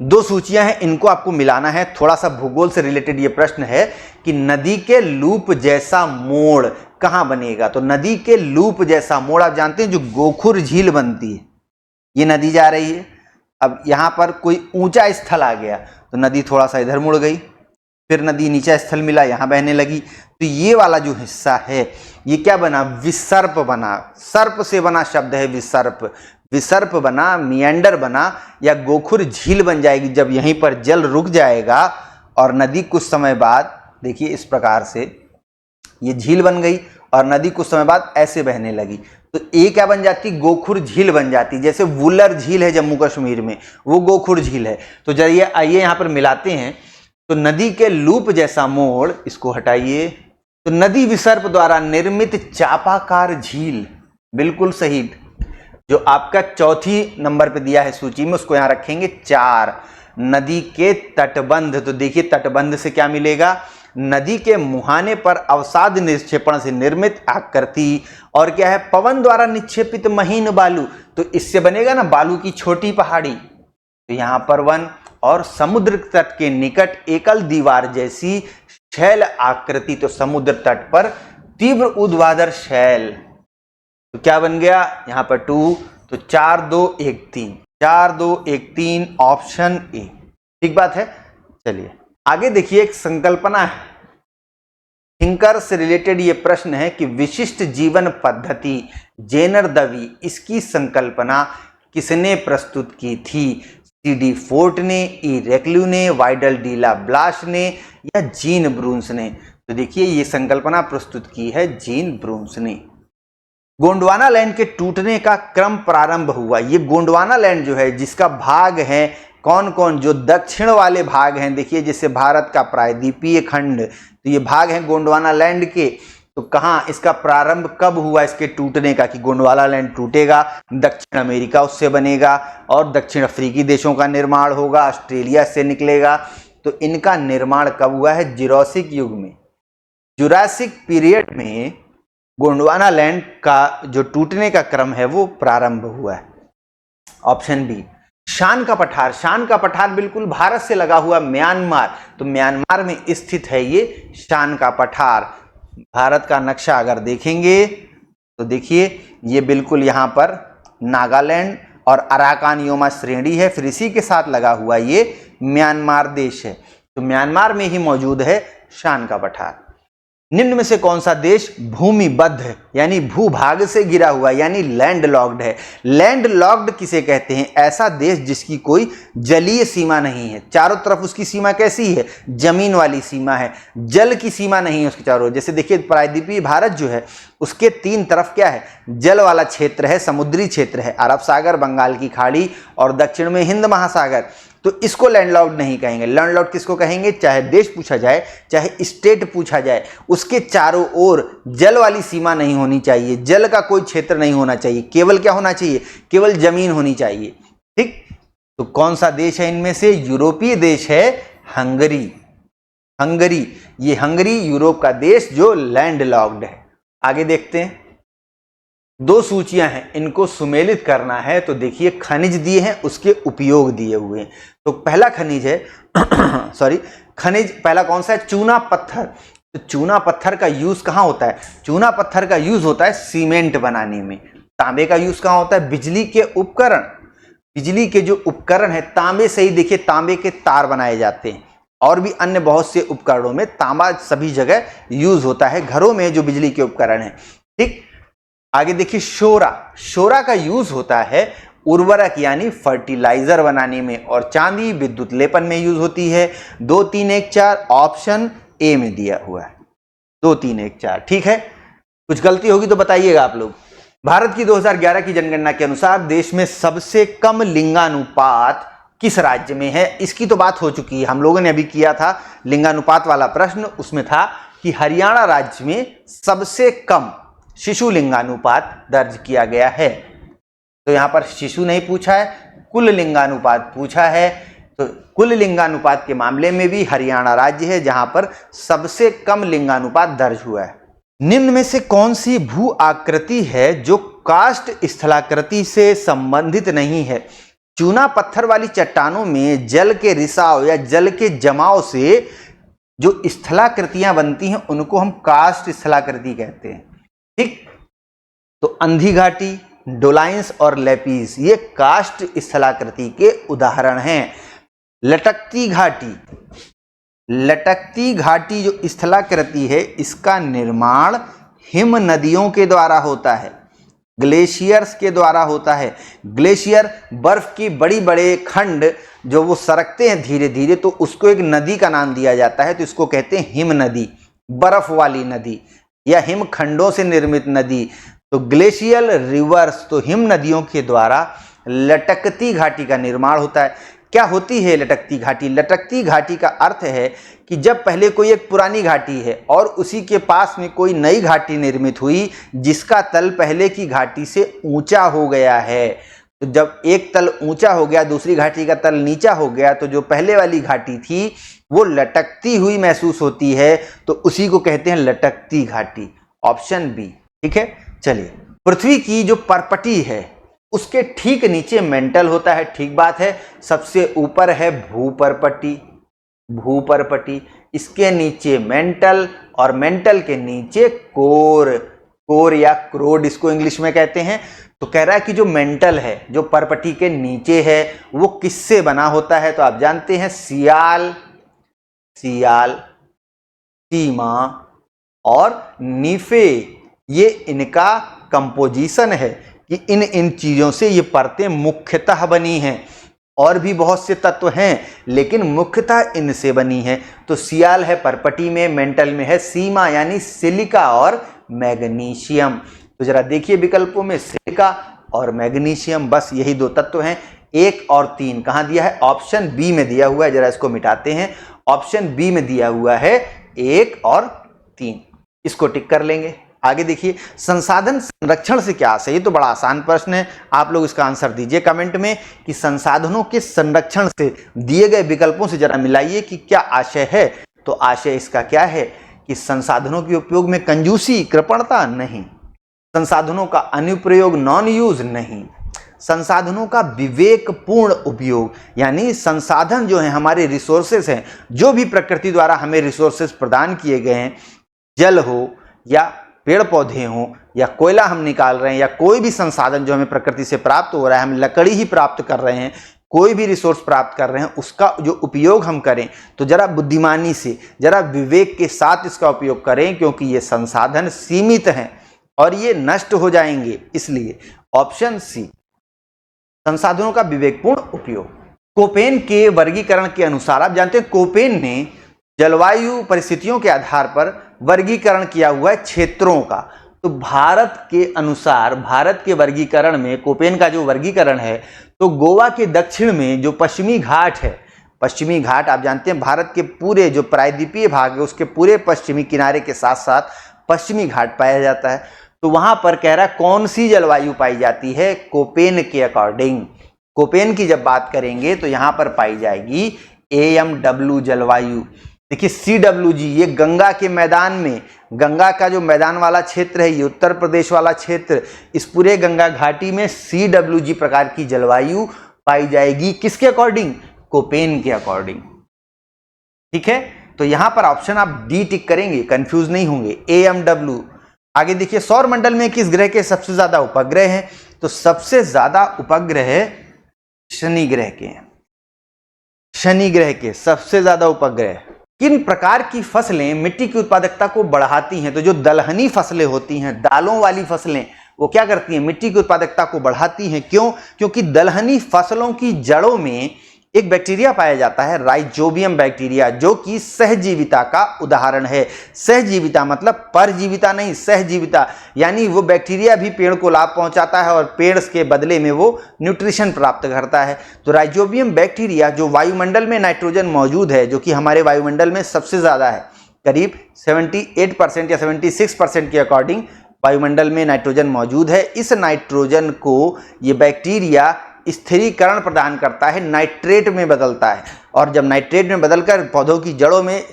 A: 2 सूचियां हैं, इनको आपको मिलाना है। थोड़ा सा भूगोल से रिलेटेड ये प्रश्न है कि नदी के लूप जैसा मोड़ कहां बनेगा। तो नदी के लूप जैसा मोड़ आप जानते हैं जो गोखुर झील बनती है, ये नदी जा रही है, अब यहां पर कोई ऊंचा स्थल आ गया तो नदी थोड़ा सा इधर मुड़ गई, फिर नदी नीचा स्थल मिला, यहां बहने लगी। तो ये वाला जो हिस्सा है ये क्या बना, विसर्प बना। सर्प से बना शब्द है विसर्प बना, मिएंडर बना या गोखुर झील बन जाएगी जब यहीं पर जल रुक जाएगा और नदी कुछ समय बाद, देखिए इस प्रकार से ये झील बन गई और नदी कुछ समय बाद ऐसे बहने लगी, तो ये क्या बन जाती, गोखुर झील बन जाती। जैसे वुलर झील है जम्मू कश्मीर में, वो गोखुर झील है। तो जरिए आइए यहां पर मिलाते हैं। तो नदी के लूप जैसा मोड़, इसको हटाइए, तो नदी विसर्प द्वारा निर्मित चापाकार झील, बिल्कुल सही। जो आपका चौथी नंबर पे दिया है सूची में उसको यहां रखेंगे 4। नदी के तटबंध, तो देखिए तटबंध से क्या मिलेगा, नदी के मुहाने पर अवसाद निक्षेपण से निर्मित आकृति, और क्या है, पवन द्वारा निक्षेपित महीन बालू, तो इससे बनेगा ना बालू की छोटी पहाड़ी। तो यहां पर वन, और समुद्र तट के निकट एकल दीवार जैसी शैल आकृति, तो समुद्र तट पर तीव्र ऊर्ध्वाधर शैल। तो क्या बन गया यहां पर 2, तो 4 2 1 3, 4 2 1 3 ऑप्शन ए। ठीक बात है। चलिए आगे देखिए, एक संकल्पना है, थिंकर से रिलेटेड ये प्रश्न है कि विशिष्ट जीवन पद्धति जेनर दवी, इसकी संकल्पना किसने प्रस्तुत की थी। CD फोर्ट ने, ई रेक्ल्यू ने, वाइडल डी ला ब्लाश ने या जीन ब्रून्स ने। तो देखिए ये संकल्पना प्रस्तुत की है जीन ब्रून्स ने। गोंडवाना लैंड के टूटने का क्रम प्रारंभ हुआ। ये गोंडवाना लैंड जो है जिसका भाग है कौन कौन, जो दक्षिण वाले भाग हैं, देखिए जैसे भारत का प्रायद्वीपीय खंड, तो ये भाग हैं गोंडवाना लैंड के। तो कहाँ इसका प्रारंभ कब हुआ इसके टूटने का, कि गोंडवाना लैंड टूटेगा, दक्षिण अमेरिका उससे बनेगा और दक्षिण अफ्रीकी देशों का निर्माण होगा, ऑस्ट्रेलिया से निकलेगा। तो इनका निर्माण कब हुआ है, जुरासिक युग में, जुरासिक पीरियड में गोंडवाना लैंड का जो टूटने का क्रम है वो प्रारंभ हुआ है। Option B. शान का पठार, शान का पठार बिल्कुल भारत से लगा हुआ म्यांमार, तो म्यांमार में स्थित है ये शान का पठार। भारत का नक्शा अगर देखेंगे तो देखिए ये बिल्कुल यहाँ पर नागालैंड और अराकान योमा श्रेणी है, फिर इसी के साथ लगा हुआ ये म्यांमार देश है। तो म्यांमार में ही मौजूद है शान का पठार। निम्न में से कौन सा देश भूमिबद्ध है, यानी भूभाग से गिरा हुआ, यानी लैंड लॉक्ड है। लैंड लॉक्ड किसे कहते हैं, ऐसा देश जिसकी कोई जलीय सीमा नहीं है, चारों तरफ उसकी सीमा कैसी है, जमीन वाली सीमा है, जल की सीमा नहीं है उसके चारों। जैसे देखिए प्रायद्वीपीय भारत जो है उसके 3 तरफ क्या है, जल वाला क्षेत्र है, समुद्री क्षेत्र है, अरब सागर, बंगाल की खाड़ी और दक्षिण में हिंद महासागर। तो इसको लैंडलॉक्ड नहीं कहेंगे। लैंडलॉक्ड किसको कहेंगे, चाहे देश पूछा जाए चाहे स्टेट पूछा जाए, उसके चारों ओर जल वाली सीमा नहीं होनी चाहिए, जल का कोई क्षेत्र नहीं होना चाहिए, केवल क्या होना चाहिए, केवल जमीन होनी चाहिए। ठीक, तो कौन सा देश है इनमें से, यूरोपीय देश है हंगरी। हंगरी, ये हंगरी यूरोप का देश जो लैंडलॉक्ड है। आगे देखते हैं, 2 सूचियां हैं, इनको सुमेलित करना है। तो देखिए खनिज दिए हैं, उसके उपयोग दिए हुए हैं। तो पहला खनिज है खनिज पहला कौन सा है, चूना पत्थर। तो चूना पत्थर का यूज कहां होता है, चूना पत्थर का यूज होता है सीमेंट बनाने में। तांबे का यूज कहां होता है, बिजली के उपकरण, बिजली के जो उपकरण है तांबे से ही, देखिए तांबे के तार बनाए जाते हैं, और भी अन्य बहुत से उपकरणों में तांबा सभी जगह यूज होता है, घरों में जो बिजली के उपकरण है। ठीक, आगे देखिए शोरा, शोरा का यूज होता है उर्वरक यानी फर्टिलाइजर बनाने में, और चांदी विद्युत लेपन में यूज होती है। 2 3 1 4 ऑप्शन ए में दिया हुआ है, 2 3 1 4। ठीक है, कुछ गलती होगी तो बताइएगा आप लोग। भारत की 2011 की जनगणना के अनुसार देश में सबसे कम लिंगानुपात किस राज्य में है, इसकी तो बात हो चुकी है, हम लोगों ने अभी किया था लिंगानुपात वाला प्रश्न, उसमें था कि हरियाणा राज्य में सबसे कम शिशु लिंगानुपात दर्ज किया गया है? तो यहां पर शिशु नहीं पूछा है, कुल लिंगानुपात पूछा है। तो कुल लिंगानुपात के मामले में भी हरियाणा राज्य है जहां पर सबसे कम लिंगानुपात दर्ज हुआ है। निम्न में से कौन सी भू आकृति है जो कास्ट स्थलाकृति से संबंधित नहीं है? चूना पत्थर वाली चट्टानों में जल के रिसाव या जल के जमाव से जो स्थलाकृतियां बनती हैं उनको हम कास्ट स्थलाकृति कहते हैं। ठीक, तो अंधी घाटी, डोलाइंस और लेपीस ये कास्ट स्थलाकृति के उदाहरण हैं। लटकती घाटी, लटकती घाटी जो स्थलाकृति है इसका निर्माण हिम नदियों के द्वारा होता है, ग्लेशियर्स के द्वारा होता है। ग्लेशियर बर्फ की बड़ी बड़े खंड जो वो सरकते हैं धीरे धीरे, तो उसको एक नदी का नाम दिया जाता है, तो इसको कहते हैं हिम नदी, बर्फ वाली नदी या हिम खंडों से निर्मित नदी। तो ग्लेशियल रिवर्स, तो हिम नदियों के द्वारा लटकती घाटी का निर्माण होता है। क्या होती है लटकती घाटी? लटकती घाटी का अर्थ है कि जब पहले कोई एक पुरानी घाटी है और उसी के पास में कोई नई घाटी निर्मित हुई जिसका तल पहले की घाटी से ऊंचा हो गया है, तो जब एक तल ऊंचा हो गया दूसरी घाटी का तल नीचा हो गया, तो जो पहले वाली घाटी थी वो लटकती हुई महसूस होती है, तो उसी को कहते हैं लटकती घाटी। Option B. ठीक है, चलिए। पृथ्वी की जो परपटी है उसके ठीक नीचे मेंटल होता है, ठीक बात है। सबसे ऊपर है भूपरपटी, भूपरपटी, इसके नीचे मेंटल और मेंटल के नीचे कोर, कोर या क्रोड इसको इंग्लिश में कहते हैं। तो कह रहा है कि जो मेंटल है जो परपटी के नीचे है वो किससे बना होता है? तो आप जानते हैं सियाल, सियाल, सीमा और नीफे, ये इनका कंपोजिशन है कि इन चीजों से ये परतें मुख्यतः बनी हैं। और भी बहुत से तत्व हैं लेकिन मुख्यतः इनसे बनी है। तो सियाल है परपटी में, मेंटल में है सीमा यानी सिलिका और मैग्नीशियम। तो जरा देखिए विकल्पों में सिलिका और मैग्नीशियम, बस यही दो तत्व हैं। 1 और 3 कहाँ दिया है? ऑप्शन बी में दिया हुआ है। जरा इसको मिटाते हैं। ऑप्शन बी में दिया हुआ है 1 और 3, इसको टिक कर लेंगे। आगे देखिए, संसाधन संरक्षण से क्या आशय? ये तो बड़ा आसान प्रश्न है, आप लोग इसका आंसर दीजिए कमेंट में कि संसाधनों के संरक्षण से दिए गए विकल्पों से जरा मिलाइए कि क्या आशय है। तो आशय इसका क्या है कि संसाधनों के उपयोग में कंजूसी, कृपणता नहीं, संसाधनों का अनुप्रयोग, नॉन यूज नहीं, संसाधनों का विवेकपूर्ण उपयोग, यानी संसाधन जो है हमारे रिसोर्सेस हैं, जो भी प्रकृति द्वारा हमें रिसोर्सेस प्रदान किए गए हैं, जल हो या पेड़ पौधे हों या कोयला हम निकाल रहे हैं या कोई भी संसाधन जो हमें प्रकृति से प्राप्त हो रहा है, हम लकड़ी ही प्राप्त कर रहे हैं, कोई भी रिसोर्स प्राप्त कर रहे हैं, उसका जो उपयोग हम करें तो जरा बुद्धिमानी से, जरा विवेक के साथ इसका उपयोग करें, क्योंकि ये संसाधन सीमित हैं और ये नष्ट हो जाएंगे। इसलिए ऑप्शन सी, संसाधनों का विवेकपूर्ण उपयोग। कोपेन के वर्गीकरण के अनुसार, आप जानते हैं कोपेन ने जलवायु परिस्थितियों के आधार पर वर्गीकरण किया हुआ है क्षेत्रों का। तो भारत के अनुसार, भारत के वर्गीकरण में कोपेन का जो वर्गीकरण है, तो गोवा के दक्षिण में जो पश्चिमी घाट है, पश्चिमी घाट आप जानते हैं भारत के पूरे जो प्रायद्वीपीय भाग है उसके पूरे पश्चिमी किनारे के साथ साथ पश्चिमी घाट पाया जाता है। तो वहां पर कह रहा है कौन सी जलवायु पाई जाती है? कोपेन के अकॉर्डिंग, कोपेन की जब बात करेंगे तो यहां पर पाई जाएगी AMW जलवायु। देखिए CWG, ये गंगा के मैदान में, गंगा का जो मैदान वाला क्षेत्र है, ये उत्तर प्रदेश वाला क्षेत्र, इस पूरे गंगा घाटी में CWG प्रकार की जलवायु पाई जाएगी। किसके अकॉर्डिंग? कोपेन के अकॉर्डिंग। ठीक है, तो यहां पर ऑप्शन आप डी टिक करेंगे, कंफ्यूज नहीं होंगे, AMW। आगे देखिए, सौर मंडल में किस ग्रह के सबसे ज्यादा उपग्रह हैं? तो सबसे ज्यादा उपग्रह शनि ग्रह के हैं, शनि ग्रह के सबसे ज्यादा उपग्रह। किन प्रकार की फसलें मिट्टी की उत्पादकता को बढ़ाती हैं? तो जो दलहनी फसलें होती हैं, दालों वाली फसलें, वो क्या करती हैं? मिट्टी की उत्पादकता को बढ़ाती हैं। क्यों? क्योंकि दलहनी फसलों की जड़ों में एक बैक्टीरिया पाया जाता है, राइजोबियम बैक्टीरिया, जो कि सहजीविता का उदाहरण है। सहजीविता मतलब परजीविता नहीं, सहजीविता, यानी वो बैक्टीरिया भी पेड़ को लाभ पहुंचाता है और पेड़ के बदले में वो न्यूट्रिशन प्राप्त करता है। तो राइजोबियम बैक्टीरिया जो वायुमंडल में नाइट्रोजन मौजूद है, जो कि हमारे वायुमंडल में सबसे ज्यादा है, करीब 78% या 76% के अकॉर्डिंग वायुमंडल में नाइट्रोजन मौजूद है। इस नाइट्रोजन को ये बैक्टीरिया स्थिरीकरण प्रदान करता है, नाइट्रेट में बदलता है, और जब नाइट्रेट में बदलकर पौधों की जड़ों में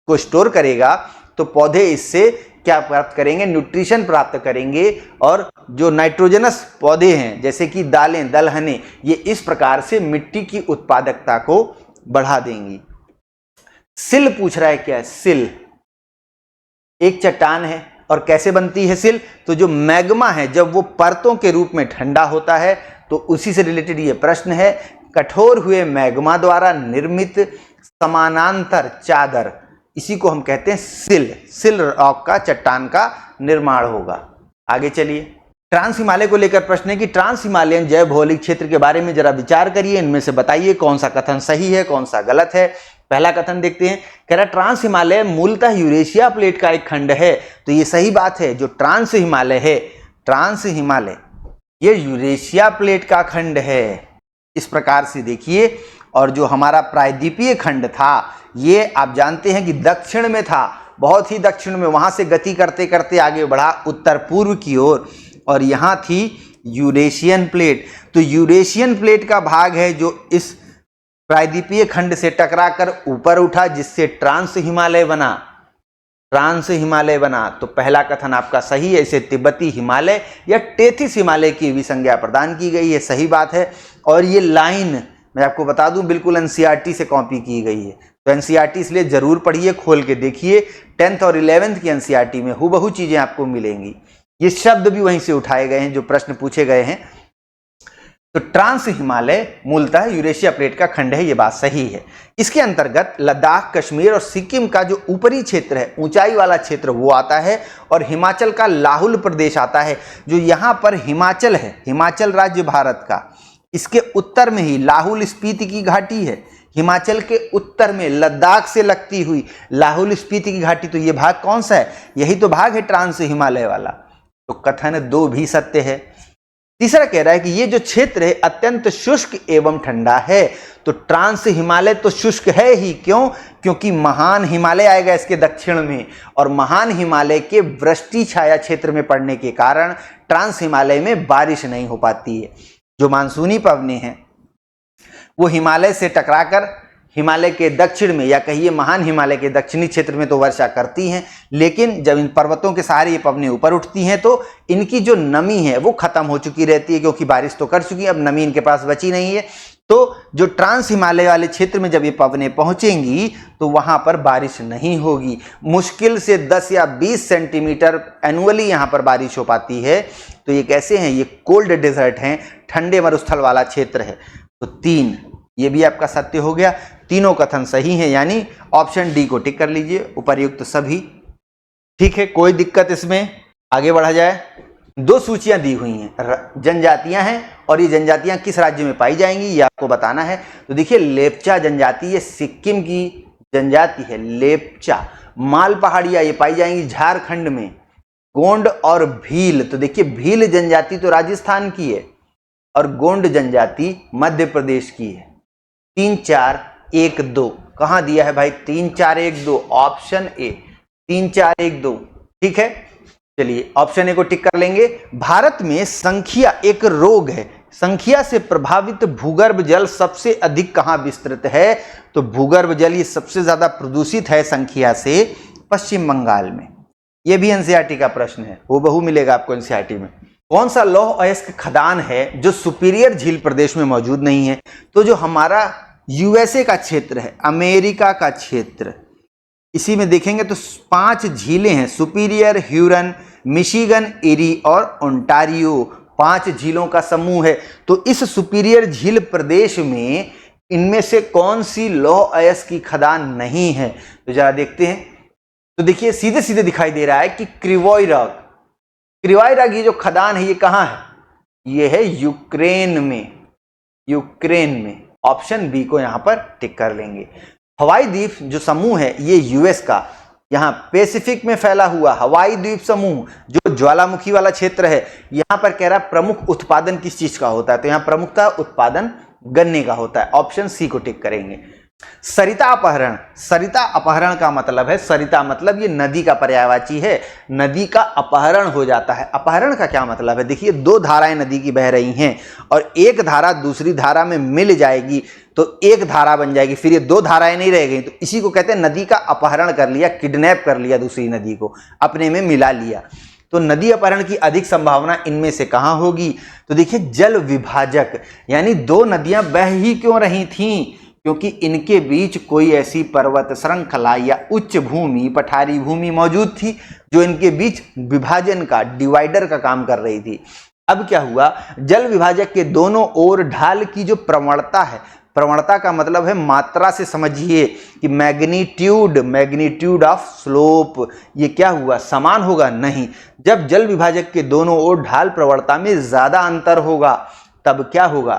A: को स्टोर करेगा तो पौधे इससे क्या प्राप्त करेंगे, न्यूट्रिशन प्राप्त करेंगे। और जो नाइट्रोजनस पौधे हैं जैसे कि दालें, दलहनें, ये इस प्रकार से मिट्टी की उत्पादकता को बढ़ा देंगी। सिल पूछ रहा है, क्या है सिल? एक चट्टान है, और कैसे बनती है सिल? तो जो मैग्मा है जब वो परतों के रूप में ठंडा होता है तो उसी से रिलेटेड ये प्रश्न है। कठोर हुए मैग्मा द्वारा निर्मित समानांतर चादर, इसी को हम कहते हैं सिल। सिल रॉक का, चट्टान का निर्माण होगा। आगे चलिए, ट्रांस हिमालय को लेकर प्रश्न है कि ट्रांस हिमालयन जैव भौगोलिक क्षेत्र के बारे में जरा विचार करिए, इनमें से बताइए कौन सा कथन सही है, कौन सा गलत है। पहला कथन देखते हैं, कह रहा ट्रांस हिमालय मूलतः यूरेशिया प्लेट का एक खंड है। तो ये सही बात है, जो ट्रांस हिमालय है, ट्रांस हिमालय ये यूरेशिया प्लेट का खंड है, इस प्रकार से देखिए। और जो हमारा प्रायद्वीपीय खंड था ये आप जानते हैं कि दक्षिण में था, बहुत ही दक्षिण में, वहां से गति करते करते आगे बढ़ा उत्तर पूर्व की ओर, और यहाँ थी यूरेशियन प्लेट। तो यूरेशियन प्लेट का भाग है जो इस प्रायद्वीपीय खंड से टकराकर ऊपर उठा, जिससे ट्रांस हिमालय बना, ट्रांस हिमालय बना। तो पहला कथन आपका सही है, इसे तिब्बती हिमालय या टेथिस हिमालय की भी संज्ञा प्रदान की गई है, सही बात है। और ये लाइन मैं आपको बता दूं बिल्कुल एनसीईआरटी से कॉपी की गई है, तो एनसीईआरटी इसलिए जरूर पढ़िए, खोल के देखिए। 10th और 11th की एनसीईआरटी में हूबहू चीजें आपको मिलेंगी। ये शब्द भी वहीं से उठाए गए हैं जो प्रश्न पूछे गए हैं। तो ट्रांस हिमालय मूलतः यूरेशिया प्लेट का खंड है, ये बात सही है। इसके अंतर्गत लद्दाख, कश्मीर और सिक्किम का जो ऊपरी क्षेत्र है, ऊंचाई वाला क्षेत्र, वो आता है, और हिमाचल का लाहुल प्रदेश आता है। जो यहाँ पर हिमाचल है, हिमाचल राज्य भारत का, इसके उत्तर में ही लाहुल स्पीति की घाटी है। हिमाचल के उत्तर में लद्दाख से लगती हुई लाहुल स्पीति की घाटी, तो ये भाग कौन सा है? यही तो भाग है ट्रांस हिमालय वाला। तो कथन 2 भी सत्य है। तीसरा कह रहा है कि ये जो क्षेत्र है अत्यंत शुष्क एवं ठंडा है। तो ट्रांस हिमालय तो शुष्क है ही, क्यों? क्योंकि महान हिमालय आएगा इसके दक्षिण में, और महान हिमालय के वृष्टि छाया क्षेत्र में पड़ने के कारण ट्रांस हिमालय में बारिश नहीं हो पाती है। जो मानसूनी पवनें हैं वो हिमालय से टकराकर हिमालय के दक्षिण में, या कहिए महान हिमालय के दक्षिणी क्षेत्र में तो वर्षा करती हैं, लेकिन जब इन पर्वतों के सहारे ये पवनें ऊपर उठती हैं तो इनकी जो नमी है वो खत्म हो चुकी रहती है, क्योंकि बारिश तो कर चुकी है, अब नमी इनके पास बची नहीं है। तो जो ट्रांस हिमालय वाले क्षेत्र में जब ये पवनें पहुंचेंगी तो वहां पर बारिश नहीं होगी। मुश्किल से 10 या 20 सेंटीमीटर एनुअली यहाँ पर बारिश हो पाती है। तो ये कैसे हैं? ये कोल्ड डेजर्ट हैं, ठंडे मरुस्थल वाला क्षेत्र है। तो 3 ये भी आपका सत्य हो गया। तीनों कथन सही हैं, यानी ऑप्शन डी को टिक कर लीजिए, उपर्युक्त सभी ठीक है, कोई दिक्कत इसमें। आगे बढ़ा जाए। 2 सूचियां दी हुई हैं, जनजातियां हैं, और ये जनजातियां किस राज्य में पाई जाएंगी ये आपको बताना है। तो देखिए लेप्चा जनजाति, ये सिक्किम की जनजाति है लेप्चा। माल पहाड़ियां ये पाई जाएंगी झारखंड में। गोंड और भील, तो देखिए भील जनजाति तो राजस्थान की है, और गोंड जनजाति मध्य प्रदेश की है। 3 4 1 2 कहां दिया है भाई? 3 4 1 2 ऑप्शन ए, 3 4 1 2 ठीक है। चलिए ऑप्शन ए को टिक कर लेंगे। भारत में संख्या एक रोग है, संख्या से प्रभावित भूगर्भ जल सबसे अधिक कहां विस्तृत है? तो भूगर्भ जल ये सबसे ज्यादा प्रदूषित है संख्या से पश्चिम बंगाल में। यह भी एनसीईआरटी का प्रश्न है, हूबहू मिलेगा आपको एनसीईआरटी में। कौन सा लौह अयस्क खदान है जो सुपीरियर झील प्रदेश में मौजूद नहीं है? तो जो हमारा यूएसए का क्षेत्र है, अमेरिका का क्षेत्र, इसी में देखेंगे तो 5 झीलें हैं, सुपीरियर, ह्यूरन, मिशिगन, एरी और ओंटारियो, 5 झीलों का समूह है। तो इस सुपीरियर झील प्रदेश में इनमें से कौन सी लौह अयस्क की खदान नहीं है? तो जरा देखते हैं। तो देखिए सीधे सीधे दिखाई दे रहा है कि क्रिवोइराग, क्रिवोइराग ये जो खदान है ये कहां है? ये है यूक्रेन में, यूक्रेन में। ऑप्शन बी को यहां पर टिक कर लेंगे। हवाई द्वीप जो समूह है ये यूएस का, यहां पैसिफिक में फैला हुआ हवाई द्वीप समूह जो ज्वालामुखी वाला क्षेत्र है, यहां पर कह रहा प्रमुख उत्पादन किस चीज का होता है? तो यहां प्रमुखता उत्पादन गन्ने का होता है। ऑप्शन सी को टिक करेंगे। सरिता अपहरण, सरिता अपहरण का मतलब है, सरिता मतलब ये नदी का पर्यायवाची है, नदी का अपहरण हो जाता है। अपहरण का क्या मतलब है? देखिए, दो धाराएं नदी की बह रही हैं और एक धारा दूसरी धारा में मिल जाएगी तो एक धारा बन जाएगी, फिर ये दो धाराएं नहीं रह गई, तो इसी को कहते हैं नदी का अपहरण कर लिया, किडनैप कर लिया, दूसरी नदी को अपने में मिला लिया। तो नदी अपहरण की अधिक संभावना इनमें से कहां होगी? तो देखिए, जल विभाजक, यानी दो नदियां बह ही क्यों रही थीं? क्योंकि इनके बीच कोई ऐसी पर्वत श्रृंखला या उच्च भूमि, पठारी भूमि मौजूद थी जो इनके बीच विभाजन का, डिवाइडर का काम कर रही थी। अब क्या हुआ? जल विभाजक के दोनों ओर ढाल की जो प्रवणता है, प्रवणता का मतलब है मात्रा से समझिए कि मैग्नीट्यूड, मैग्नीट्यूड ऑफ स्लोप, ये क्या हुआ? समान होगा? नहीं। जब जल विभाजक के दोनों ओर ढाल प्रवणता में ज्यादा अंतर होगा तब क्या होगा?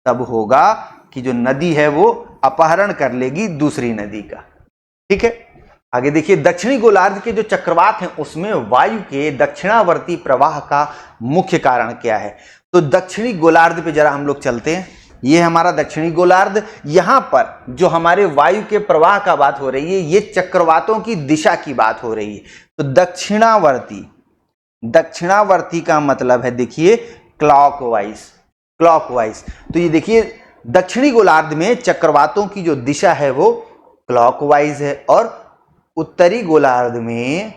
A: तब होगा कि जो नदी है वो अपहरण कर लेगी दूसरी नदी का। ठीक है, आगे देखिए, दक्षिणी गोलार्ध के जो चक्रवात हैं उसमें वायु के दक्षिणावर्ती प्रवाह का मुख्य कारण क्या है? तो दक्षिणी गोलार्ध पे जरा हम लोग चलते हैं। ये हमारा दक्षिणी गोलार्ध, यहां पर जो हमारे वायु के प्रवाह का बात हो रही है, ये चक्रवातों की दिशा की बात हो रही है। तो दक्षिणावर्ती, दक्षिणावर्ती का मतलब है देखिए क्लॉकवाइज, क्लॉकवाइज। तो ये देखिए, दक्षिणी गोलार्ध में चक्रवातों की जो दिशा है वो क्लॉकवाइज है और उत्तरी गोलार्ध में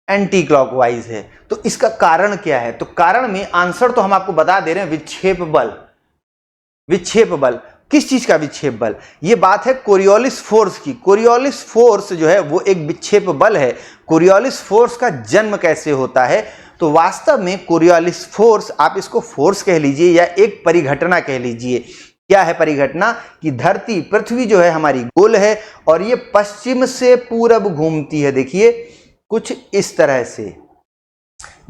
A: एंटी क्लॉकवाइज है। तो इसका कारण क्या है? तो कारण में आंसर तो हम आपको बता दे रहे हैं, विक्षेप बल। विक्षेप बल, किस चीज का विक्षेप बल? ये बात है कोरियोलिस फोर्स की। कोरियोलिस फोर्स जो है वो एक विक्षेप बल है। कोरियोलिस फोर्स का जन्म कैसे होता है? तो वास्तव में कोरियोलिस फोर्स, आप इसको फोर्स कह लीजिए या एक परिघटना कह लीजिए। क्या है परिघटना? कि धरती, पृथ्वी जो है हमारी गोल है और ये पश्चिम से पूरब घूमती है। देखिए कुछ इस तरह से,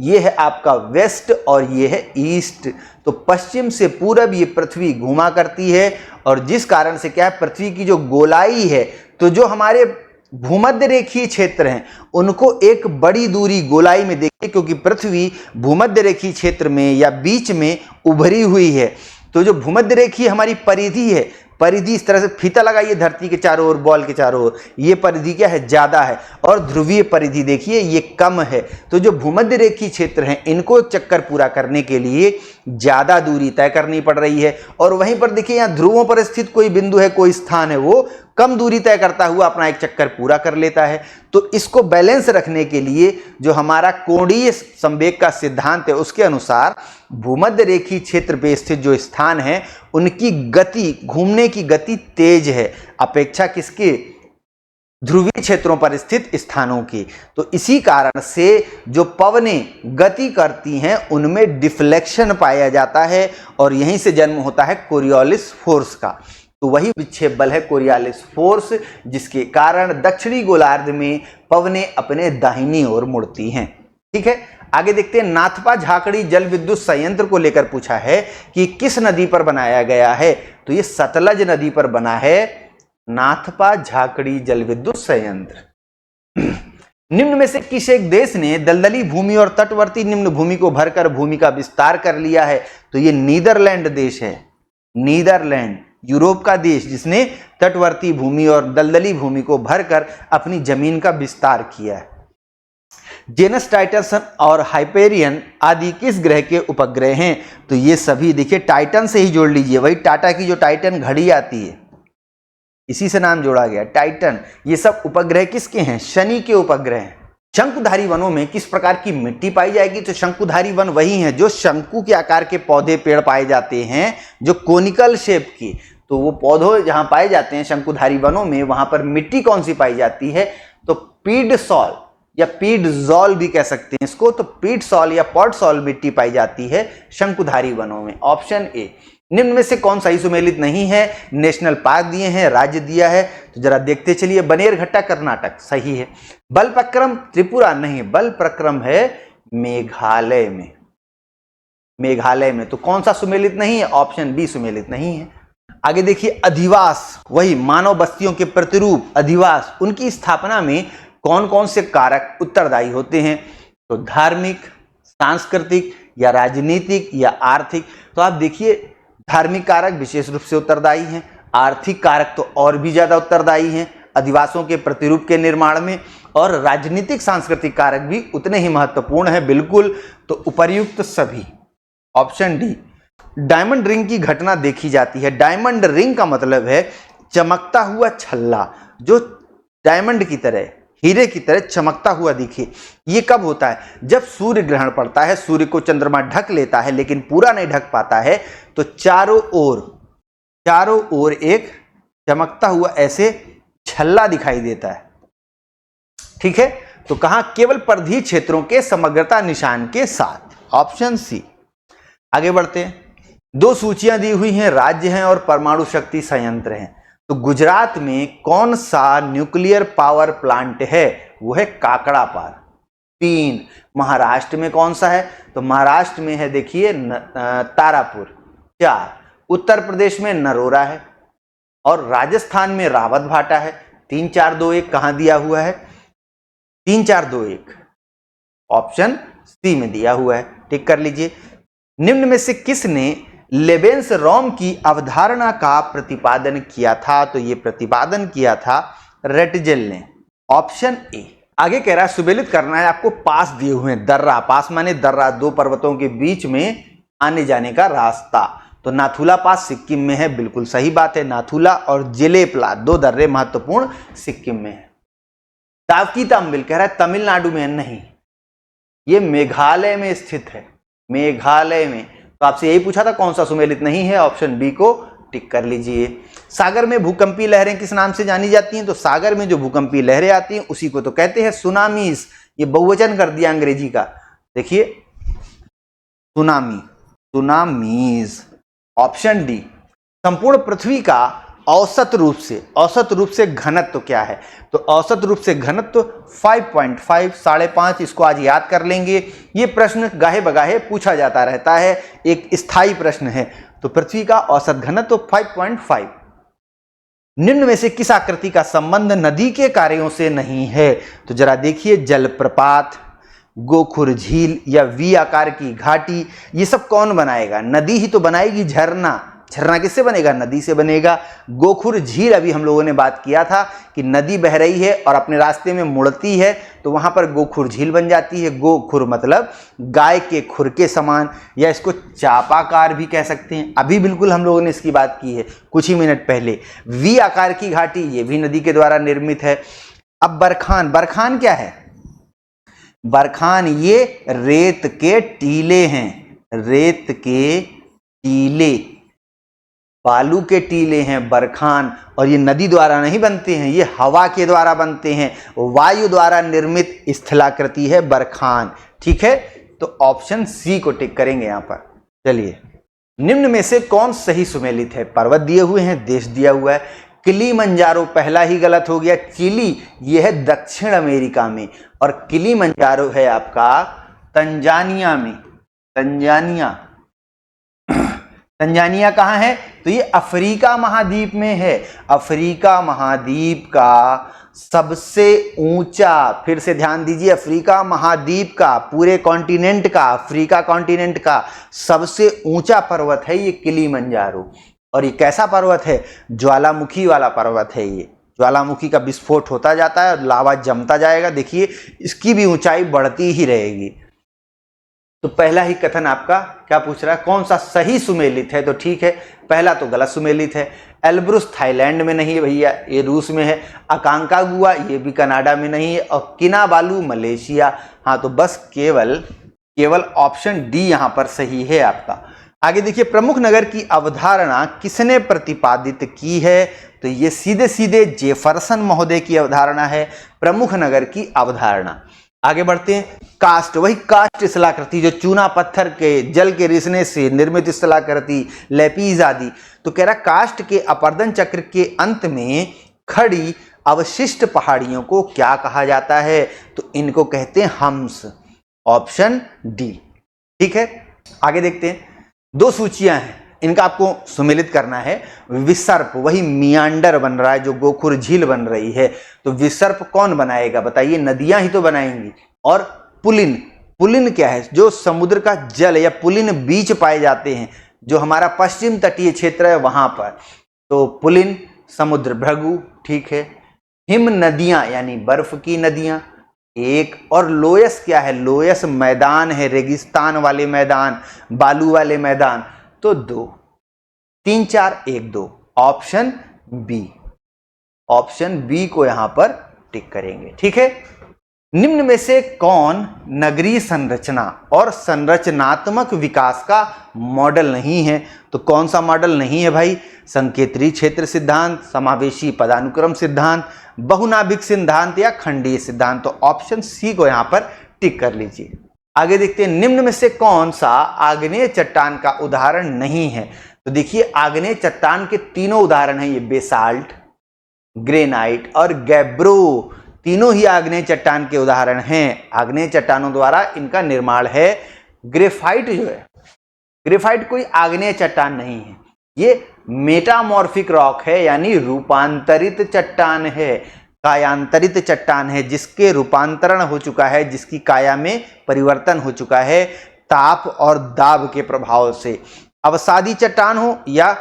A: ये है आपका वेस्ट और ये है ईस्ट। तो पश्चिम से पूरब ये पृथ्वी घूमा करती है और जिस कारण से क्या है, पृथ्वी की जो गोलाई है, तो जो हमारे भूमध्य रेखीय क्षेत्र हैं उनको एक बड़ी दूरी गोलाई में देखिए, क्योंकि पृथ्वी भूमध्य रेखीय क्षेत्र में या बीच में उभरी हुई है। तो जो भूमध्य रेखीय हमारी परिधि है, परिधि इस तरह से फीता लगाइए धरती के चारों ओर, बॉल के चारों ओर, ये परिधि क्या है? ज्यादा है। और ध्रुवीय परिधि देखिए ये कम है। तो जो भूमध्य रेखीय क्षेत्र हैं इनको एक चक्कर पूरा करने के लिए ज्यादा दूरी तय करनी पड़ रही है। और वहीं पर देखिए यहाँ ध्रुवों पर स्थित कोई बिंदु है, कोई स्थान है, वो कम दूरी तय करता हुआ अपना एक चक्कर पूरा कर लेता है। तो इसको बैलेंस रखने के लिए जो हमारा कोणीय संवेग का सिद्धांत है उसके अनुसार भूमध्य रेखीय क्षेत्र पे स्थित जो स्थान है उनकी गति, घूमने की गति तेज है अपेक्षा किसके? ध्रुवीय क्षेत्रों पर स्थित स्थानों की। तो इसी कारण से जो पवनें गति करती हैं उनमें डिफ्लेक्शन पाया जाता है और यहीं से जन्म होता है कोरियोलिस फोर्स का। तो वही विक्षेप बल है कोरियोलिस फोर्स, जिसके कारण दक्षिणी गोलार्ध में पवनें अपने दाहिनी ओर मुड़ती हैं। ठीक है, आगे देखते हैं। नाथपा झाकड़ी जल विद्युत संयंत्र को लेकर पूछा है कि किस नदी पर बनाया गया है? तो ये सतलज नदी पर बना है नाथपा झाकड़ी जल विद्युत संयंत्र। निम्न में से किस एक देश ने दलदली भूमि और तटवर्ती निम्न भूमि को भरकर भूमि का विस्तार कर लिया है? तो ये नीदरलैंड देश है। नीदरलैंड, यूरोप का देश जिसने तटवर्ती भूमि और दलदली भूमि को भरकर अपनी जमीन का विस्तार किया है। जेनस टाइटन और हाइपेरियन आदि किस ग्रह के उपग्रह हैं? तो ये सभी देखिए टाइटन से ही जोड़ लीजिए, वही टाटा की जो टाइटन घड़ी आती है इसी से नाम जोड़ा गया टाइटन। ये सब उपग्रह किसके हैं? शनि के उपग्रह हैं। शंकुधारी वनों में किस प्रकार की मिट्टी पाई जाएगी? तो शंकुधारी वन वही है जो शंकु के आकार के पौधे पेड़ पाए जाते हैं, जो कोनिकल शेप की। तो वो पौधे जहां पाए जाते हैं शंकुधारी वनों में, वहां पर मिट्टी कौन सी पाई जाती है? तो पीड सॉल या पीड जॉल भी कह सकते हैं इसको। तो पीड सॉल या पॉड सॉल मिट्टी पाई जाती है शंकुधारी वनों में। Option A. निम्न में से कौन सा ही सुमेलित नहीं है? नेशनल पार्क दिए हैं, राज्य दिया है, तो जरा देखते चलिए। बनेरघट्टा कर्नाटक सही है। बलप्रक्रम त्रिपुरा नहीं, बलप्रक्रम है मेघालय में। मेघालय में। तो कौन सा सुमेलित नहीं है? ऑप्शन बी सुमेलित नहीं है। आगे देखिए, अधिवास, वही मानव बस्तियों के प्रतिरूप अधिवास, उनकी स्थापना में कौन कौन से कारक उत्तरदायी होते हैं? तो धार्मिक, सांस्कृतिक या राजनीतिक या आर्थिक। तो आप देखिए धार्मिक कारक विशेष रूप से उत्तरदायी हैं, आर्थिक कारक तो और भी ज्यादा उत्तरदायी हैं अधिवासों के प्रतिरूप के निर्माण में, और राजनीतिक सांस्कृतिक कारक भी उतने ही महत्वपूर्ण हैं। बिल्कुल, तो उपर्युक्त सभी। ऑप्शन डी, डायमंड रिंग की घटना देखी जाती है। डायमंड रिंग का मतलब है चमकता हुआ छल्ला, जो डायमंड की तरह, हीरे की तरह चमकता हुआ दिखे। ये कब होता है? जब सूर्य ग्रहण पड़ता है, सूर्य को चंद्रमा ढक लेता है लेकिन पूरा नहीं ढक पाता है, तो चारों ओर एक चमकता हुआ ऐसे छल्ला दिखाई देता है। ठीक है, तो कहां? केवल परिधीय क्षेत्रों के समग्रता निशान के साथ। Option C. आगे बढ़ते हैं। दो सूचियां दी हुई हैं, राज्य हैं और परमाणु शक्ति संयंत्र हैं। तो गुजरात में कौन सा न्यूक्लियर पावर प्लांट है? वो है काकड़ापार। 3। महाराष्ट्र में कौन सा है? तो महाराष्ट्र में है देखिए तारापुर। 4। उत्तर प्रदेश में नरोरा है और राजस्थान में रावत भाटा है। 3 4 2 1 कहां दिया हुआ है? 3 4 2 1 ऑप्शन सी में दिया हुआ है। टिक कर लीजिए। निम्न में से किसने लेबेंस रोम की अवधारणा का प्रतिपादन किया था? तो ये प्रतिपादन किया था रेटजेल ने। Option A. आगे कह रहा है सुमेलित करना है आपको। पास दिए हुए हैं, दर्रा, पास माने दर्रा, दो पर्वतों के बीच में आने जाने का रास्ता। तो नाथुला पास सिक्किम में है, बिल्कुल सही बात है। नाथुला और जेलेपला दो दर्रे महत्वपूर्ण सिक्किम में है। तावकी ताम्बिल कह रहा है तमिलनाडु में नहीं, ये मेघालय में स्थित है, मेघालय में। तो आपसे यही पूछा था कौन सा सुमेलित नहीं है, ऑप्शन बी को टिक कर लीजिए। सागर में भूकंपीय लहरें किस नाम से जानी जाती हैं? तो सागर में जो भूकंपीय लहरें आती हैं उसी को तो कहते हैं सुनामीज। ये बहुवचन कर दिया अंग्रेजी का, देखिए सुनामी, सुनामीज। Option D. संपूर्ण पृथ्वी का औसत रूप से घनत्व क्या है? तो औसत रूप से घनत्व 5.5, 5.5। इसको आज याद कर लेंगे। ये प्रश्न गाहे बगाहे पूछा जाता रहता है, एक स्थायी प्रश्न है। तो पृथ्वी का औसत घनत्व 5.5। निम्न में से किस आकृति का संबंध नदी के कार्यों से नहीं है? तो जरा देखिए, जलप्रपात, गोखुर झील या वी आकार की घाटी, ये सब कौन बनाएगा? नदी ही तो बनाएगी। झरना, झरना किससे बनेगा? नदी से बनेगा। गोखुर झील, अभी हम लोगों ने बात किया था कि नदी बह रही है और अपने रास्ते में मुड़ती है तो वहां पर गोखुर झील बन जाती है। गोखुर मतलब गाय के खुर के समान, या इसको चापाकार भी कह सकते हैं। अभी बिल्कुल हम लोगों ने इसकी बात की है कुछ ही मिनट पहले। वी आकार की घाटी, ये भी नदी के द्वारा निर्मित है। अब बरखान, बरखान क्या है? बरखान ये रेत के टीले हैं, रेत के टीले, बालू के टीले हैं बरखान। और ये नदी द्वारा नहीं बनते हैं, ये हवा के द्वारा बनते हैं, वायु द्वारा निर्मित स्थलाकृति है बरखान। ठीक है, तो ऑप्शन सी को टिक करेंगे यहां पर। चलिए, निम्न में से कौन सही सुमेलित है? पर्वत दिए हुए हैं, देश दिया हुआ है। किलीमंजारो पहला ही गलत हो गया। चिली ये है दक्षिण अमेरिका में, और किलीमंजारो है आपका तंजानिया में। तंजानिया, तंजानिया कहाँ है? तो ये अफ्रीका महाद्वीप में है। अफ्रीका महाद्वीप का सबसे ऊंचा, फिर से ध्यान दीजिए, अफ्रीका महाद्वीप का, पूरे कॉन्टिनेंट का, अफ्रीका कॉन्टिनेंट का सबसे ऊंचा पर्वत है ये किलीमंजारो। और ये कैसा पर्वत है? ज्वालामुखी वाला पर्वत है। ये ज्वालामुखी का विस्फोट होता जाता है और लावा जमता जाएगा। देखिए, इसकी भी ऊंचाई बढ़ती ही रहेगी। तो पहला ही कथन आपका क्या पूछ रहा है? कौन सा सही सुमेलित है? तो ठीक है, पहला तो गलत सुमेलित है। एल्ब्रुस थाईलैंड में नहीं है भैया, ये रूस में है। अकांकागुआ ये भी कनाडा में नहीं है। और किनाबालू मलेशिया। हाँ, तो बस केवल ऑप्शन डी यहां पर सही है आपका। आगे देखिए, प्रमुख नगर की अवधारणा किसने प्रतिपादित की है? तो ये सीधे सीधे जेफरसन महोदय की अवधारणा है, प्रमुख नगर की अवधारणा। आगे बढ़ते हैं। कास्ट, वही कास्ट स्थलाकृति जो चूना पत्थर के जल के रिसने से निर्मित स्थलाकृति, लेपीज आदि। तो कह रहा कास्ट के अपर्दन चक्र के अंत में खड़ी अवशिष्ट पहाड़ियों को क्या कहा जाता है? तो इनको कहते हैं हम्स। Option D. ठीक है, आगे देखते हैं। दो सूचियां हैं, इनका आपको सुमेलित करना है। विसर्प, वही मियांडर बन रहा है जो गोखुर झील बन रही है। तो विसर्प कौन बनाएगा बताइए? नदियां ही तो बनाएंगी। और पुलिन, पुलिन क्या है? जो समुद्र का जल या पुलिन बीच पाए जाते हैं, जो हमारा पश्चिम तटीय क्षेत्र है वहां पर। तो पुलिन, समुद्र भृगु, ठीक है। हिम नदियां यानी बर्फ की नदियां, एक। और लोयस क्या है? लोयस मैदान है, रेगिस्तान वाले मैदान, बालू वाले मैदान, तो 2। 3 4 1 2, ऑप्शन बी। ऑप्शन बी को यहां पर टिक करेंगे, ठीक है। निम्न में से कौन नगरीय संरचना और संरचनात्मक विकास का मॉडल नहीं है? तो कौन सा मॉडल नहीं है भाई? संकेतरी क्षेत्र सिद्धांत, समावेशी पदानुक्रम सिद्धांत, बहुनाभिक सिद्धांत या खंडीय सिद्धांत। तो ऑप्शन सी को यहां पर टिक कर लीजिए। आगे देखते हैं, निम्न में से कौन सा आग्नेय चट्टान का उदाहरण नहीं है? तो देखिए, आग्नेय चट्टान के तीनों उदाहरण हैं, ये बेसाल्ट, ग्रेनाइट और गैब्रो, तीनों ही आग्नेय चट्टान के उदाहरण हैं। आग्नेय चट्टानों द्वारा इनका निर्माण है। ग्रेफाइट जो है, ग्रेफाइट कोई आग्नेय चट्टान नहीं है, ये मेटामॉर्फिक रॉक है, यानी रूपांतरित चट्टान है, कायांतरित चट्टान है, जिसके रूपांतरण हो चुका है, जिसकी काया में परिवर्तन हो चुका है ताप और दाब के प्रभाव से। अवसादी चट्टान हो या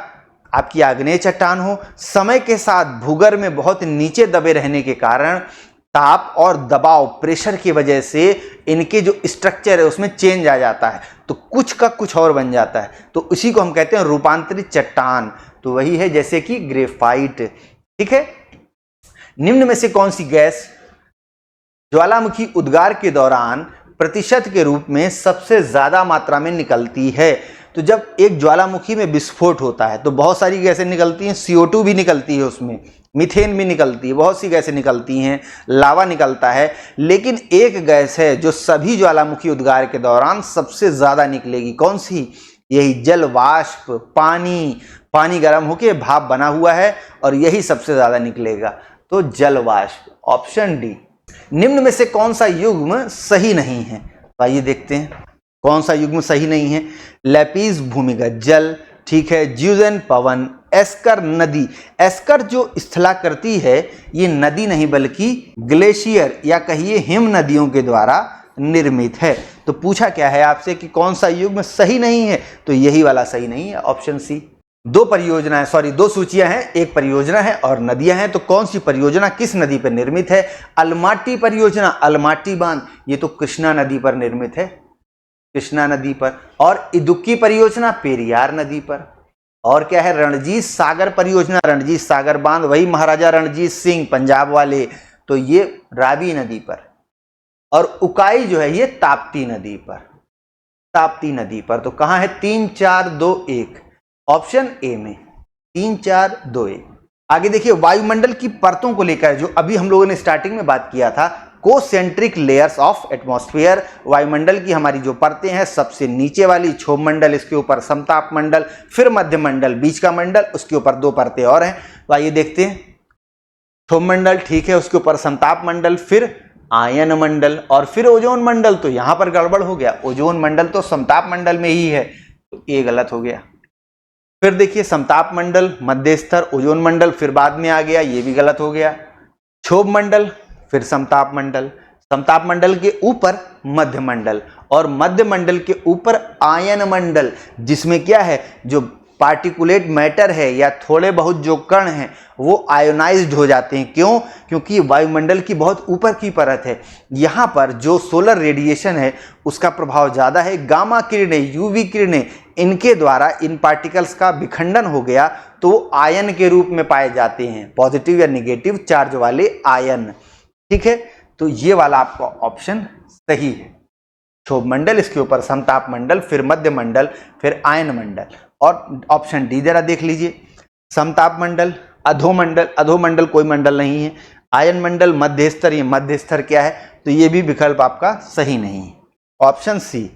A: आपकी आग्नेय चट्टान हो, समय के साथ भूगर्भ में बहुत नीचे दबे रहने के कारण ताप और दबाव, प्रेशर की वजह से इनके जो स्ट्रक्चर है उसमें चेंज आ जाता है, तो कुछ का कुछ और बन जाता है, तो उसी को हम कहते हैं रूपांतरित चट्टान। तो वही है जैसे कि ग्रेफाइट, ठीक है। निम्न में से कौन सी गैस ज्वालामुखी उद्गार के दौरान प्रतिशत के रूप में सबसे ज्यादा मात्रा में निकलती है? तो जब एक ज्वालामुखी में विस्फोट होता है तो बहुत सारी गैसें निकलती हैं, CO2 भी निकलती है उसमें, मीथेन भी निकलती है, बहुत सी गैसें निकलती हैं, लावा निकलता है, लेकिन एक गैस है जो सभी ज्वालामुखी उद्गार के दौरान सबसे ज्यादा निकलेगी। कौन सी? यही जल वाष्प, पानी। पानी गर्म होकर भाप बना हुआ है और यही सबसे ज्यादा निकलेगा, तो जल वाष्प, ऑप्शन डी। निम्न में से कौन सा युग्म सही नहीं है? तो आइए देखते हैं कौन सा युग्म सही नहीं है। लैपिस भूमिगत जल, ठीक है, ज्यूजेन पवन, एस्कर नदी। एस्कर जो स्थलाकृति है ये नदी नहीं बल्कि ग्लेशियर या कहिए हिम नदियों के द्वारा निर्मित है। तो पूछा क्या है आपसे कि कौन सा युग्म सही नहीं है? तो यही वाला सही नहीं है, ऑप्शन सी। दो परियोजनाएं, सॉरी दो सूचियां हैं, एक परियोजना है और नदियां हैं। तो कौन सी परियोजना किस नदी पर निर्मित है? अलमाटी परियोजना, अलमाटी बांध, ये तो कृष्णा नदी पर निर्मित है, कृष्णा नदी पर। और इदुक्की परियोजना पेरियार नदी पर। और क्या है? रणजीत सागर परियोजना, रणजीत सागर बांध, वही महाराजा रणजीत सिंह पंजाब वाले, तो ये रावी नदी पर। और उकाई जो है ये ताप्ती नदी पर, ताप्ती नदी पर। तो कहां है? 3 4 2 1, ऑप्शन ए में 3 4 2 1। आगे देखिए, वायुमंडल की परतों को लेकर जो अभी हम लोगों ने स्टार्टिंग में बात किया था, कोसेंट्रिक लेयर्स ऑफ एटमॉस्फेयर। वायुमंडल की हमारी जो परतें हैं, सबसे नीचे वाली क्षोभ मंडल, इसके ऊपर समताप मंडल, फिर मध्य मंडल, बीच का मंडल, उसके ऊपर 2 परतें और हैं। तो आइए देखते हैं। क्षोभ मंडल, ठीक है, उसके ऊपर समताप मंडल, फिर आयन मंडल और फिर ओजोन मंडल। तो यहां पर गड़बड़ हो गया, ओजोन मंडल तो समताप मंडल में ही है, तो ये गलत हो गया। फिर देखिए, समताप मंडल, मध्य स्तर, ओजोन मंडल फिर बाद में आ गया, ये भी गलत हो गया। क्षोभ मंडल, फिर समताप मंडल, समताप मंडल के ऊपर मध्य मंडल और मध्य मंडल के ऊपर आयन मंडल, जिसमें क्या है, जो पार्टिकुलेट मैटर है या थोड़े बहुत जो कण हैं वो आयोनाइज्ड हो जाते हैं। क्यों? क्योंकि वायुमंडल की बहुत ऊपर की परत है, यहाँ पर जो सोलर रेडिएशन है उसका प्रभाव ज़्यादा है। गामा किरणें, यूवी किरणें, इनके द्वारा इन पार्टिकल्स का विखंडन हो गया तो वो आयन के रूप में पाए जाते हैं, पॉजिटिव या निगेटिव चार्ज वाले आयन, ठीक है। तो ये वाला आपका ऑप्शन सही है। क्षोभ मंडल, इसके ऊपर समताप मंडल, फिर मध्य मंडल, फिर आयन मंडल। और ऑप्शन डी जरा देख लीजिए, समताप मंडल, अधोमंडल, अधोमंडल कोई मंडल नहीं है, आयन मंडल, मध्य स्तर, ये मध्य स्तर क्या है, तो ये भी विकल्प आपका सही नहीं है, ऑप्शन सी।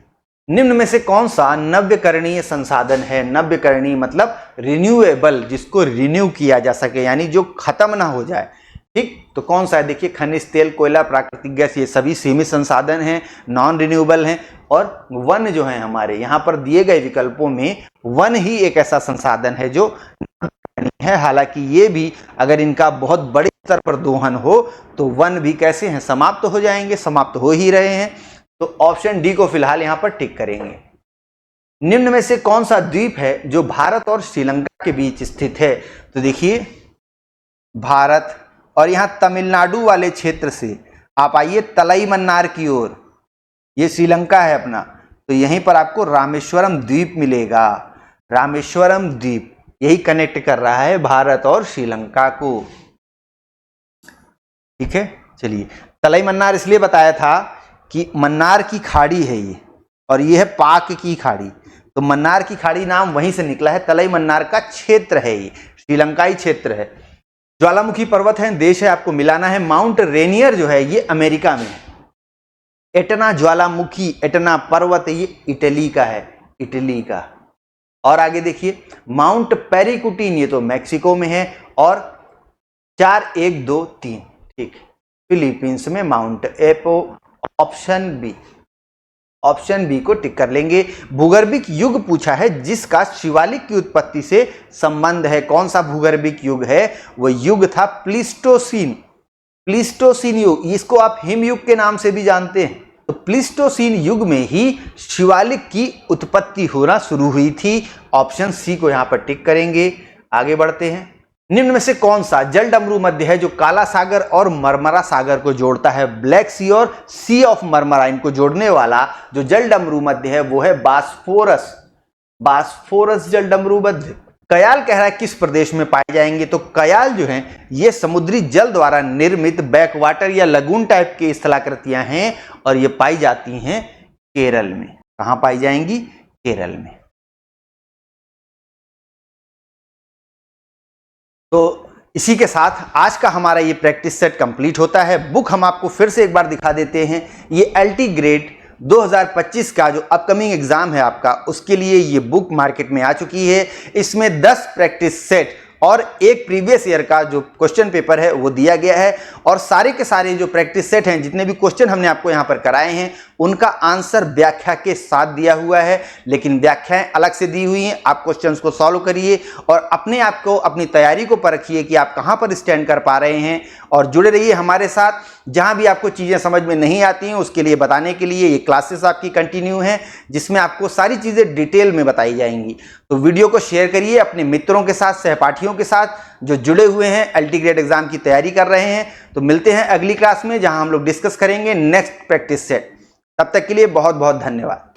A: निम्न में से कौन सा नव्यकरणीय संसाधन है? नव्यकरणीय मतलब रिन्यूएबल, जिसको रिन्यू किया जा सके, यानी जो खत्म ना हो जाए, ठीक। तो कौन सा है? देखिए, खनिज तेल, कोयला, प्राकृतिक गैस, ये सभी सीमित संसाधन हैं, नॉन रिन्यूएबल हैं। और वन जो है हमारे यहाँ पर दिए गए विकल्पों में वन ही एक ऐसा संसाधन है जो है। हालांकि ये भी अगर इनका बहुत बड़े स्तर पर दोहन हो तो वन भी कैसे हैं, समाप्त हो जाएंगे, समाप्त हो ही रहे हैं। तो ऑप्शन डी को फिलहाल यहाँ पर टिक करेंगे। निम्न में से कौन सा द्वीप है जो भारत और श्रीलंका के बीच स्थित है? तो देखिए भारत और यहां तमिलनाडु वाले क्षेत्र से आप आइए तलाई मन्नार की ओर, ये श्रीलंका है अपना, तो यहीं पर आपको रामेश्वरम द्वीप मिलेगा। रामेश्वरम द्वीप यही कनेक्ट कर रहा है भारत और श्रीलंका को। ठीक है, चलिए तलाई मन्नार इसलिए बताया था कि मन्नार की खाड़ी है ये, और ये है पाक की खाड़ी, तो मन्नार की खाड़ी नाम वहीं से निकला है। तलाई मन्नार का क्षेत्र है ये, श्रीलंकाई क्षेत्र है। ज्वालामुखी पर्वत है, देश है, आपको मिलाना है। माउंट रेनियर जो है ये अमेरिका में है। एटना ज्वालामुखी, एटना पर्वत ये इटली का है, इटली का। और आगे देखिए माउंट पेरिकुटीन ये तो मैक्सिको में है, और 4 1 2 3 ठीक फिलीपींस में Mount Apo. Option B, option B को टिक कर लेंगे। भूगर्भिक युग पूछा है जिसका शिवालिक की उत्पत्ति से संबंध है। कौन सा भूगर्भिक युग है? वो युग था प्लीस्टोसीन। प्लीस्टोसीन युग, इसको आप हिमयुग के नाम से भी जानते हैं। तो प्लीस्टोसीन युग में ही शिवालिक की उत्पत्ति होना शुरू हुई थी। ऑप्शन सी को यहां पर टिक करेंगे। आगे बढ़ते हैं। निम्न में से कौन सा जलडमरू मध्य है जो काला सागर और मरमरा सागर को जोड़ता है? ब्लैक सी और सी ऑफ मरमरा, इनको जोड़ने वाला जो जलडमरू मध्य है वो है बास्फोरस। बास्फोरस जलडमरू मध्य। कयाल कह रहा है किस प्रदेश में पाए जाएंगे? तो कयाल जो हैं ये समुद्री जल द्वारा निर्मित बैकवाटर या लगून टाइप की स्थलाकृतियां हैं, और ये पाई जाती हैं केरल में। कहां पाई जाएंगी? केरल में। तो इसी के साथ आज का हमारा ये प्रैक्टिस सेट कंप्लीट होता है। बुक हम आपको फिर से एक बार दिखा देते हैं। ये एलटी ग्रेड 2025 का जो अपकमिंग एग्जाम है आपका, उसके लिए ये बुक मार्केट में आ चुकी है। इसमें 10 प्रैक्टिस सेट और एक प्रीवियस ईयर का जो क्वेश्चन पेपर है वो दिया गया है, और सारे के सारे जो प्रैक्टिस सेट हैं, जितने भी क्वेश्चन हमने आपको यहाँ पर कराए हैं, उनका आंसर व्याख्या के साथ दिया हुआ है। लेकिन व्याख्याएं अलग से दी हुई हैं। आप क्वेश्चंस को सॉल्व करिए और अपने आप को, अपनी तैयारी को परखिए कि आप कहाँ पर स्टैंड कर पा रहे हैं, और जुड़े रहिए हमारे साथ। जहाँ भी आपको चीज़ें समझ में नहीं आती हैं उसके लिए बताने के लिए ये क्लासेस आपकी कंटिन्यू हैं, जिसमें आपको सारी चीज़ें डिटेल में बताई जाएंगी। तो वीडियो को शेयर करिए अपने मित्रों के साथ, सहपाठियों के साथ जो जुड़े हुए हैं, एलटी ग्रेड एग्जाम की तैयारी कर रहे हैं। तो मिलते हैं अगली क्लास में, जहां हम लोग डिस्कस करेंगे नेक्स्ट प्रैक्टिस सेट। तब तक के लिए बहुत बहुत धन्यवाद।